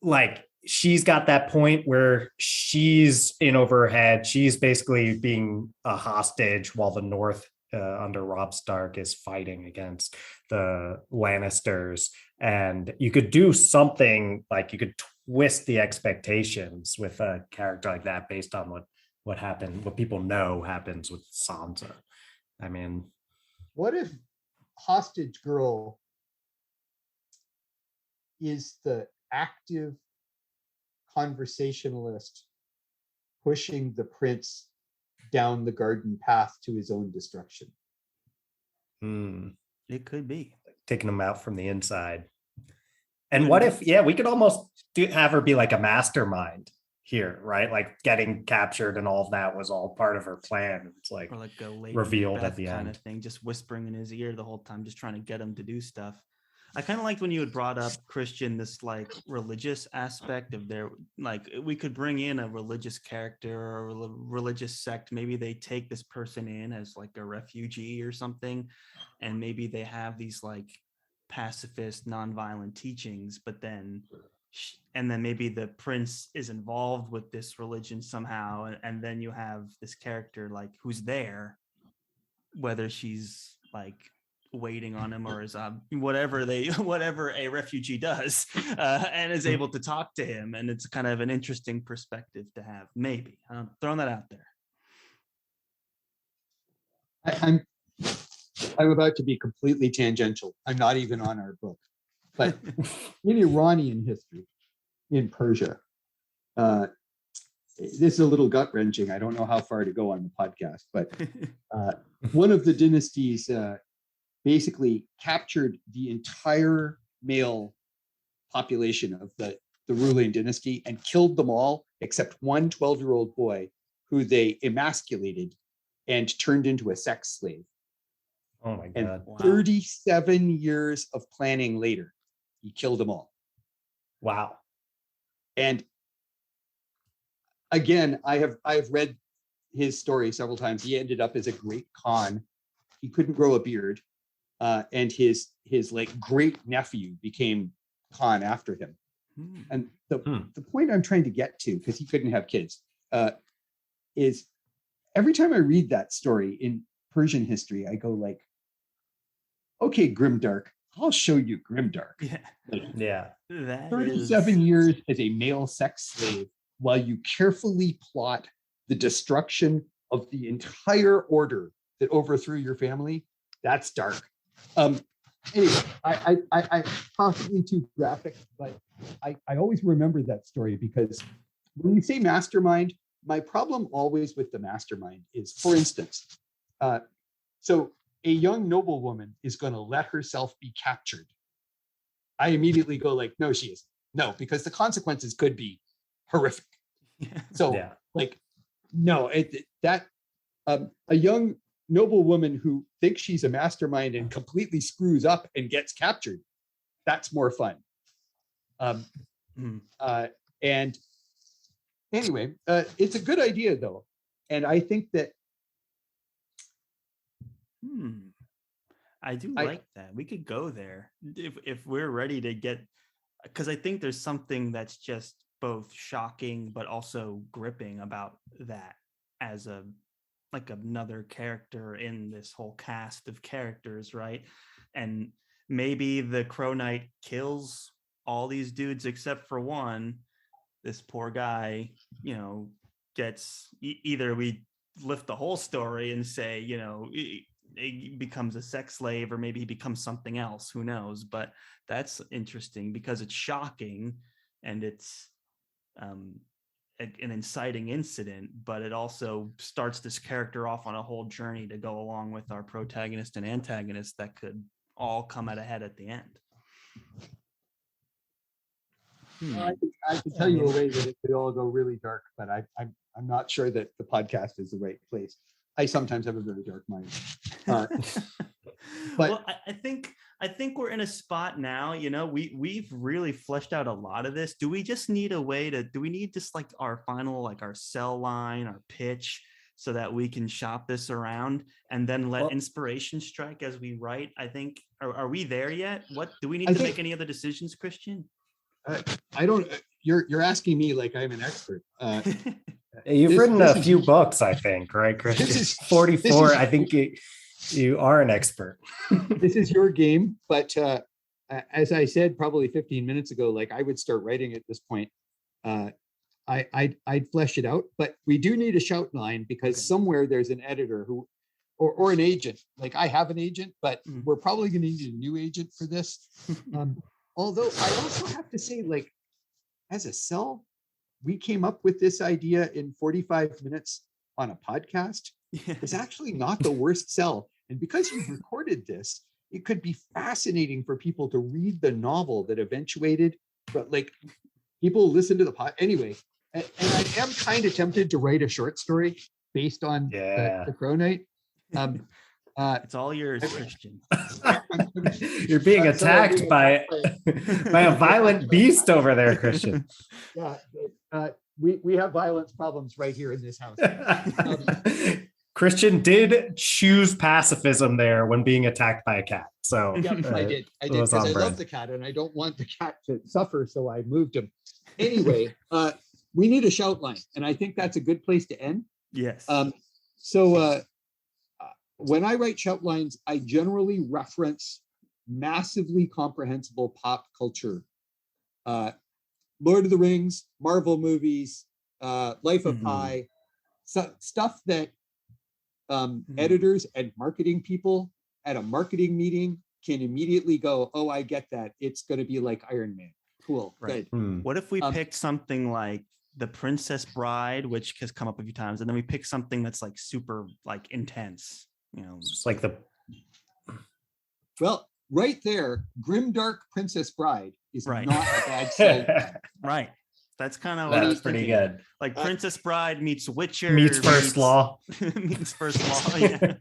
like she's got that point where she's in over her head. She's basically being a hostage while the North under Robb Stark is fighting against the Lannisters. And you could do something like you could twist the expectations with a character like that based on what happened, what people know happens with Sansa. I mean, what if hostage girl is the active conversationalist pushing the prince down the garden path to his own destruction? It could be taking him out from the inside. And what if we could almost have her be like a mastermind here, right? Like getting captured and all of that was all part of her plan. It's like, or like a Lady revealed Macbeth at the kind end of thing, just whispering in his ear the whole time, just trying to get him to do stuff. I kind of liked when you had brought up, Christian, this like religious aspect of their, like we could bring in a religious character or a religious sect. Maybe they take this person in as like a refugee or something, and maybe they have these like pacifist, nonviolent teachings, but then maybe the prince is involved with this religion somehow, and then you have this character like who's there whether she's like waiting on him or is whatever a refugee does, and is able to talk to him. And it's kind of an interesting perspective to have. Maybe I'm throwing that out there. I'm about to be completely tangential. I'm not even on our book, but in Iranian history, in Persia, this is a little gut wrenching. I don't know how far to go on the podcast, but one of the dynasties basically captured the entire male population of the ruling dynasty and killed them all except one 12-year-old boy who they emasculated and turned into a sex slave. Oh my And God. Wow. 37 years of planning later, he killed them all. Wow. And again, I have read his story several times. He ended up as a great Khan. He couldn't grow a beard, and his like great nephew became Khan after him. And the point I'm trying to get to, because he couldn't have kids, is every time I read that story in Persian history, I go like, okay, Grimdark, I'll show you Grimdark. Yeah. Like, Yeah. That 37 is... years as a male sex slave while you carefully plot the destruction of the entire order that overthrew your family. That's dark. Anyway, I possibly too graphic, but I always remember that story because when you say mastermind, my problem always with the mastermind is, for instance, so a young noblewoman is going to let herself be captured. I immediately go like, no, she isn't. No, because the consequences could be horrific. So Yeah. like, no, a young noblewoman who thinks she's a mastermind and completely screws up and gets captured, that's more fun. And anyway, it's a good idea though. And I think that I do like that. We could go there if we're ready to get, because I think there's something that's just both shocking but also gripping about that as a like another character in this whole cast of characters, right? And maybe the Crow Knight kills all these dudes except for one. This poor guy, gets either we lift the whole story and say, he becomes a sex slave, or maybe he becomes something else, who knows. But that's interesting because it's shocking and it's an inciting incident, but it also starts this character off on a whole journey to go along with our protagonist and antagonist that could all come at a head at the end. I can tell you a way that it could all go really dark, but I'm not sure that the podcast is the right place. I sometimes have a very dark mind. But well, I think we're in a spot now, we've really fleshed out a lot of this. Do we just need a way do we need just like our final, like our sell line, our pitch, so that we can shop this around and then let inspiration strike as we write? I think, are we there yet? What do we need to make any other decisions, Christian? I don't, you're asking me like I'm an expert. You've written a few books, I think, right, Christian? 44. I think you are an expert. This is your game, but as I said probably 15 minutes ago, like I would start writing at this point. I'd flesh it out, but we do need a shout line because somewhere there's an editor who, or an agent. Like I have an agent, but we're probably going to need a new agent for this. Although I also have to say, like, as a sell, we came up with this idea in 45 minutes on a podcast. It's actually not the worst sell. And because you've recorded this, it could be fascinating for people to read the novel that eventuated, but like people listen to the pod anyway. And I am kind of tempted to write a short story based on the Crow Knight. It's all yours, Christian. You're being attacked by a violent beast over there, Christian. Yeah, we have violence problems right here in this house. Christian did choose pacifism there when being attacked by a cat. So yeah, I did because I love the cat and I don't want the cat to suffer, so I moved him. Anyway, we need a shout line, and I think that's a good place to end. Yes. when I write shout lines, I generally reference massively comprehensible pop culture. Lord of the Rings, Marvel movies, Life of Pi, stuff that editors and marketing people at a marketing meeting can immediately go, oh, I get that. It's going to be like Iron Man. Cool. Right. Good. What if we picked something like The Princess Bride, which has come up a few times, and then we pick something that's like super like intense, you know? It's like Well, right there, Grimdark Princess Bride is Right. not a bad sell. Right. That's kind of what I was pretty thinking. good. Like Princess Bride meets Witcher Meets First Law. meets First Law. Yeah.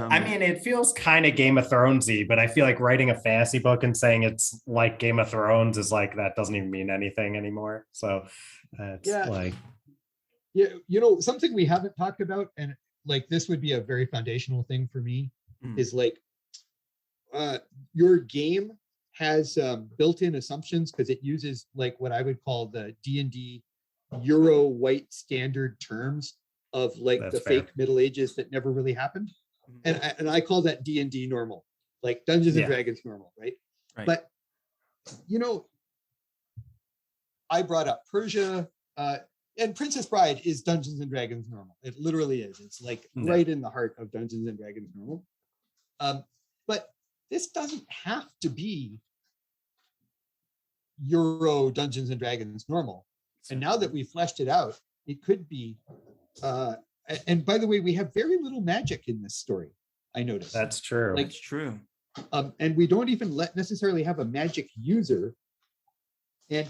I mean, it feels kind of Game of Thronesy, but I feel like writing a fantasy book and saying it's like Game of Thrones is like, that doesn't even mean anything anymore. So it's like, yeah, you know, something we haven't talked about, and like this would be a very foundational thing for me, is like your game has built-in assumptions because it uses like what I would call the D&D Euro white standard terms of like the fake Middle Ages that never really happened. And I call that D&D normal, like Dungeons and Dragons normal, right? But, you know, I brought up Persia, and Princess Bride is Dungeons and Dragons normal. It literally is. It's like right in the heart of Dungeons and Dragons normal. But this doesn't have to be Euro Dungeons and Dragons normal. And now that we've fleshed it out, it could be, and by the way, we have very little magic in this story, I noticed. That's true. Like, that's true. And we don't even necessarily have a magic user. And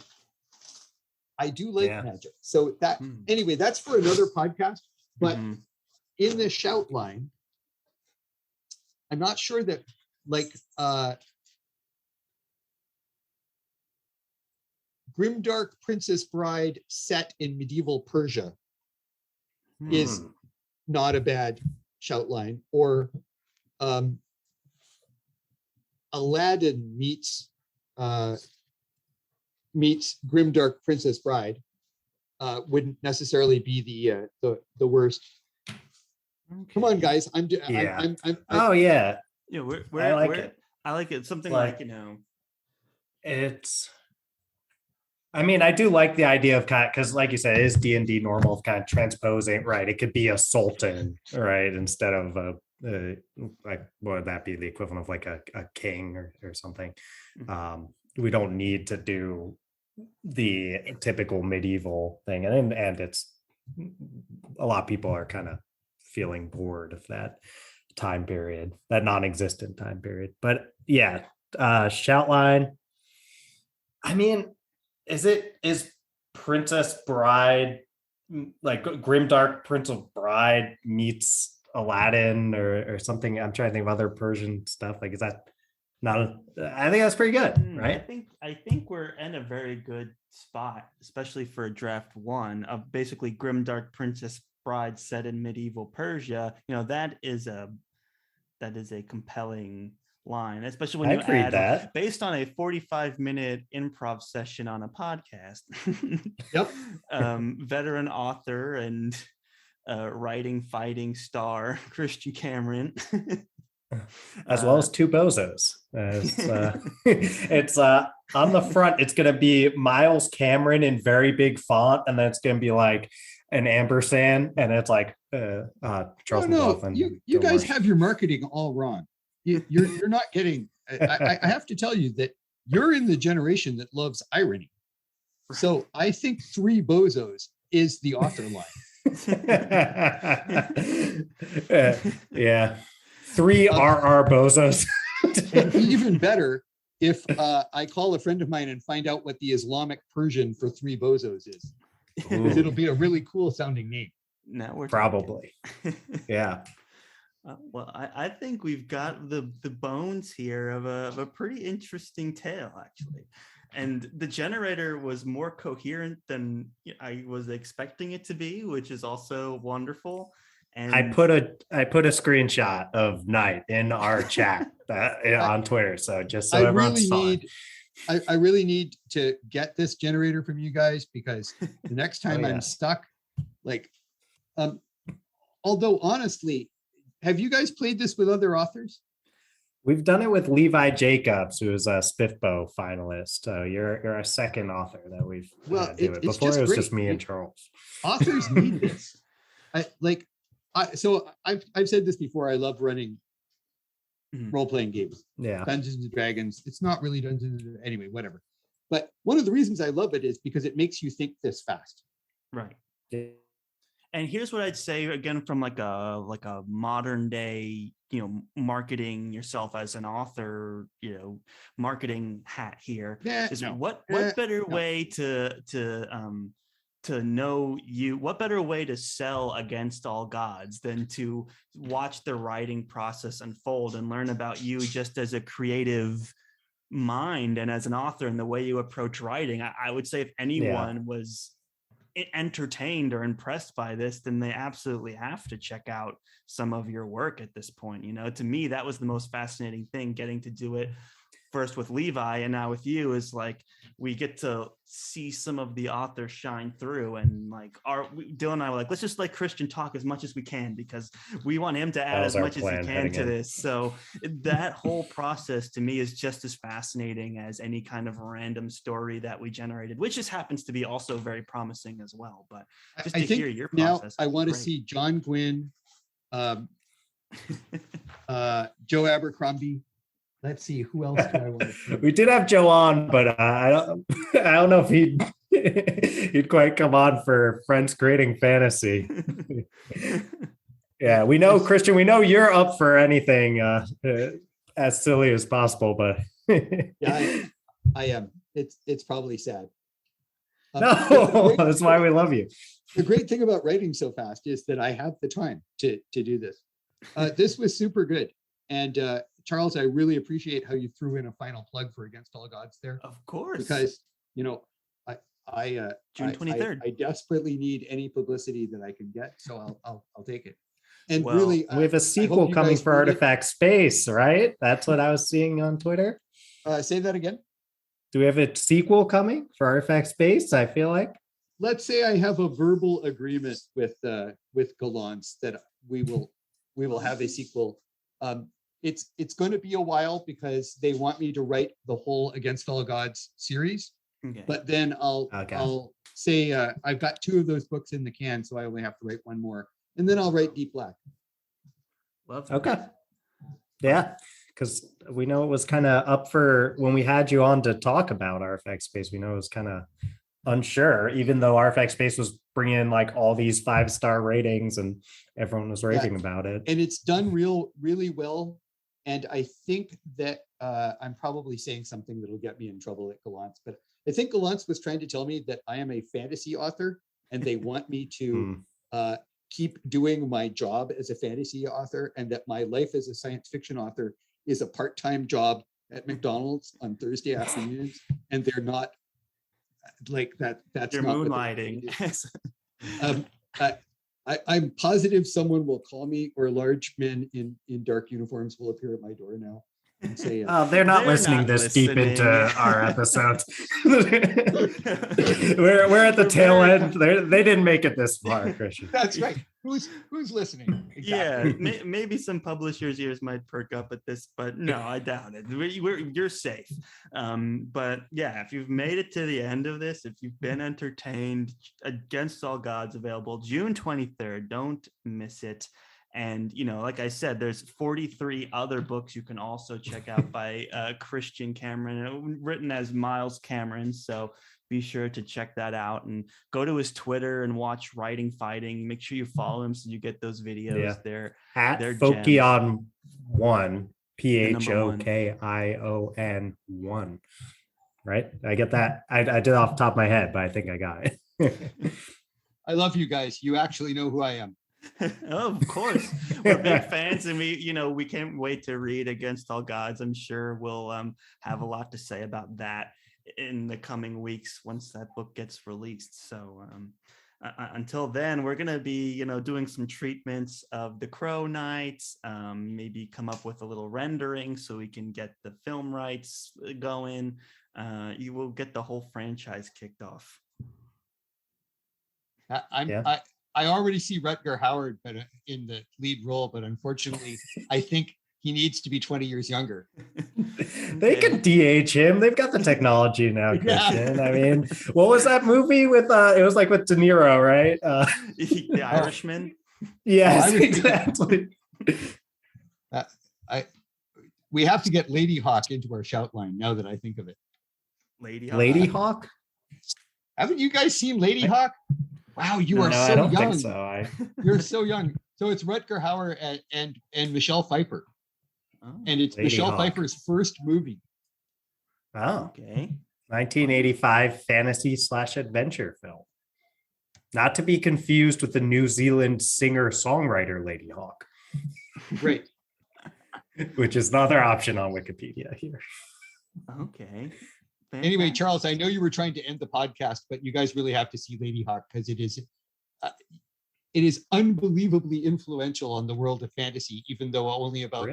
I do like magic. So that, anyway, that's for another podcast. But in the shout line, I'm not sure that like Grimdark Princess Bride set in medieval Persia is not a bad shout line, or Aladdin meets Grimdark Princess Bride wouldn't necessarily be the worst. Okay. Come on, guys! I'm oh yeah. Yeah, I like it. I like it. Something like, you know, it's. I mean, I do like the idea of kind of, because like you said, it is D&D normal of kind of transposing, right? It could be a sultan, right? Instead of like, what would that be? The equivalent of like a king or something. We don't need to do the typical medieval thing. And it's, a lot of people are kind of feeling bored of that time period, that non-existent time period. But yeah, shout line. I mean, is Princess Bride like Grimdark Princess Bride meets Aladdin or something? I'm trying to think of other Persian stuff. Like, is that not? I think that's pretty good, right? I think we're in a very good spot, especially for draft one of basically Grimdark Princess Bride set in medieval Persia. You know, that is a compelling line, especially when you add that based on a 45-minute improv session on a podcast. Yep. Veteran author and writing fighting star Christian Cameron, as well as two bozos. It's on the front. It's going to be Miles Cameron in very big font, and then it's going to be like an ampersand, and it's like Charles McLaughlin. You guys have your marketing all wrong. You're not getting. I have to tell you that you're in the generation that loves irony. So I think three bozos is the author line. Yeah, three RR bozos. And even better if I call a friend of mine and find out what the Islamic Persian for three bozos is, because it'll be a really cool sounding name. Now we're probably. Yeah. Well, I think we've got the bones here of a pretty interesting tale, actually. And the generator was more coherent than I was expecting it to be, which is also wonderful. And I put a screenshot of Night in our chat on Twitter. So just so everyone saw it. I really need to get this generator from you guys, because the next time I'm stuck, like although honestly, have you guys played this with other authors? We've done it with Levi Jacobs, who is a Spiffbo finalist. So you're a second author that we've Well, do it. it's Before just it was great. just me and Charles. Authors need this. So I've said this before. I love running role-playing games. Yeah. Dungeons and Dragons. It's not really Dungeons and anyway, whatever. But one of the reasons I love it is because it makes you think this fast. Right. And here's what I'd say again from like a modern day, marketing yourself as an author, marketing hat here. What better way to know you, what better way to sell Against All Gods than to watch the writing process unfold and learn about you just as a creative mind and as an author and the way you approach writing. I would say if anyone was entertained or impressed by this, then they absolutely have to check out some of your work at this point. To me, that was the most fascinating thing, getting to do it first with Levi and now with you, is like we get to see some of the authors shine through, and like Dylan and I were like, let's just let Christian talk as much as we can because we want him to add as much as he can to this. So that whole process to me is just as fascinating as any kind of random story that we generated, which just happens to be also very promising as well. But just to hear your process, now I want to see John Gwynn, Joe Abercrombie. Let's see, who else do I want to see? We did have Joe on, but I don't know if he'd quite come on for Friends Creating Fantasy. Yeah, we know, Christian, we know you're up for anything as silly as possible, but yeah, I am. It's probably sad. No, that's why we love you. The great thing about writing so fast is that I have the time to do this. This was super good. And Charles, I really appreciate how you threw in a final plug for Against All Gods there. Of course. Because, I June 23rd. I desperately need any publicity that I can get. So I'll take it. And well, really, we have a sequel coming for Artifact Space, right? That's what I was seeing on Twitter. Say that again. Do we have a sequel coming for Artifact Space? I feel like. Let's say I have a verbal agreement with Galance that we will have a sequel. It's going to be a while because they want me to write the whole Against All Gods series. Okay. But then I'll say I've got 2 of those books in the can, so I only have to write 1 more, and then I'll write Deep Black. Okay. Yeah, because we know it was kind of up for when we had you on to talk about Artifact Space. We know it was kind of unsure, even though Artifact Space was bringing in like all these 5-star ratings and everyone was raving about it. And it's done really well. And I think that I'm probably saying something that'll get me in trouble at Galance, but I think Galance was trying to tell me that I am a fantasy author and they want me to keep doing my job as a fantasy author, and that my life as a science fiction author is a part-time job at McDonald's on Thursday afternoons. And they're not like that. That's you're not moonlighting. I'm positive someone will call me, or large men in dark uniforms will appear at my door now and say, they're not listening deep into our episodes. we're at the tail end. They didn't make it this far, Christian. That's right. Who's listening? Exactly. Yeah, maybe some publishers' ears might perk up at this, but no, I doubt it. You're safe. But yeah, if you've made it to the end of this, if you've been entertained, Against All Gods available June 23rd. Don't miss it. And, like I said, there's 43 other books you can also check out by Christian Cameron, written as Miles Cameron. So be sure to check that out and go to his Twitter and watch Writing Fighting. Make sure you follow him so you get those videos. Yeah. They're Phokion 1, Phokion 1. Right? I get that. I did off the top of my head, but I think I got it. I love you guys. You actually know who I am. Oh, of course. We're big fans, and we can't wait to read Against All Gods. I'm sure we'll have a lot to say about that in the coming weeks once that book gets released. So until then, we're going to be doing some treatments of the Crow Knights, maybe come up with a little rendering so we can get the film rights going. You will get the whole franchise kicked off. I already see Rutger Hauer, but in the lead role. But unfortunately, I think he needs to be 20 years younger. They can DH him. They've got the technology now, Christian. I mean, what was that movie with? It was like with De Niro, right? The Irishman. Yes, exactly. We have to get Lady Hawk into our shout line now that I think of it. Lady Hawk? Haven't you guys seen Lady Hawk? Wow, you are so I don't young. think so. You're so young. So it's Rutger Hauer and Michelle Pfeiffer. Oh, and it's Lady Michelle Hawk. Pfeiffer's first movie. Oh, okay. 1985 fantasy/adventure film. Not to be confused with the New Zealand singer-songwriter Lady Hawk. Great. Which is the other option on Wikipedia here. Okay. Anyway, Charles, I know you were trying to end the podcast, but you guys really have to see Lady Hawk because it is unbelievably influential on the world of fantasy, even though only about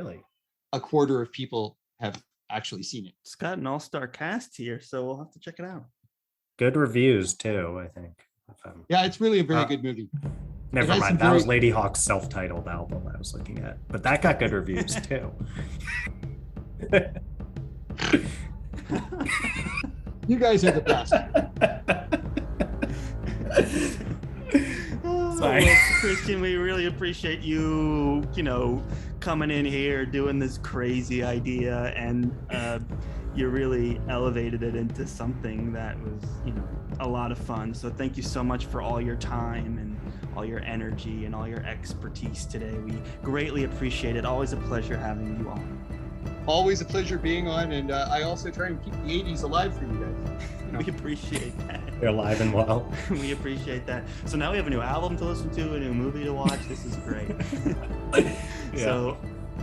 a quarter of people have actually seen it. It's got an all-star cast here, so we'll have to check it out. Good reviews too, I think. Yeah, it's really a very good movie. Never mind. That was Lady Hawk's self-titled album I was looking at, but that got good reviews too. You guys are the best. Sorry. Well, Christian, we really appreciate you, coming in here, doing this crazy idea, and you really elevated it into something that was, a lot of fun. So thank you so much for all your time and all your energy and all your expertise today. We greatly appreciate it. Always a pleasure having you on. Always a pleasure being on, and I also try and keep the 80s alive for you guys. We appreciate that. They're alive and well. We appreciate that. So now we have a new album to listen to, a new movie to watch. This is great. So,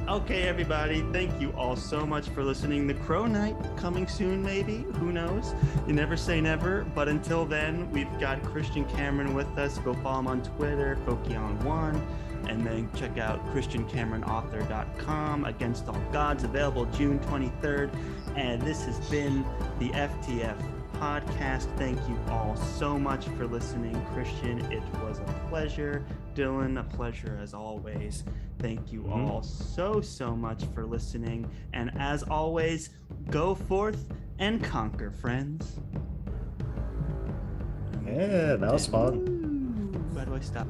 okay, everybody, thank you all so much for listening. The Crow Night coming soon, maybe. Who knows? You never say never. But until then, we've got Christian Cameron with us. Go follow him on Twitter, Fokion1. And then check out ChristianCameronAuthor.com. Against All Gods, available June 23rd. And this has been the FTF podcast. Thank you all so much for listening. Christian, it was a pleasure. Dylan, a pleasure as always. Thank you all so much for listening. And as always, go forth and conquer, friends. Yeah, that was fun. Where do I stop?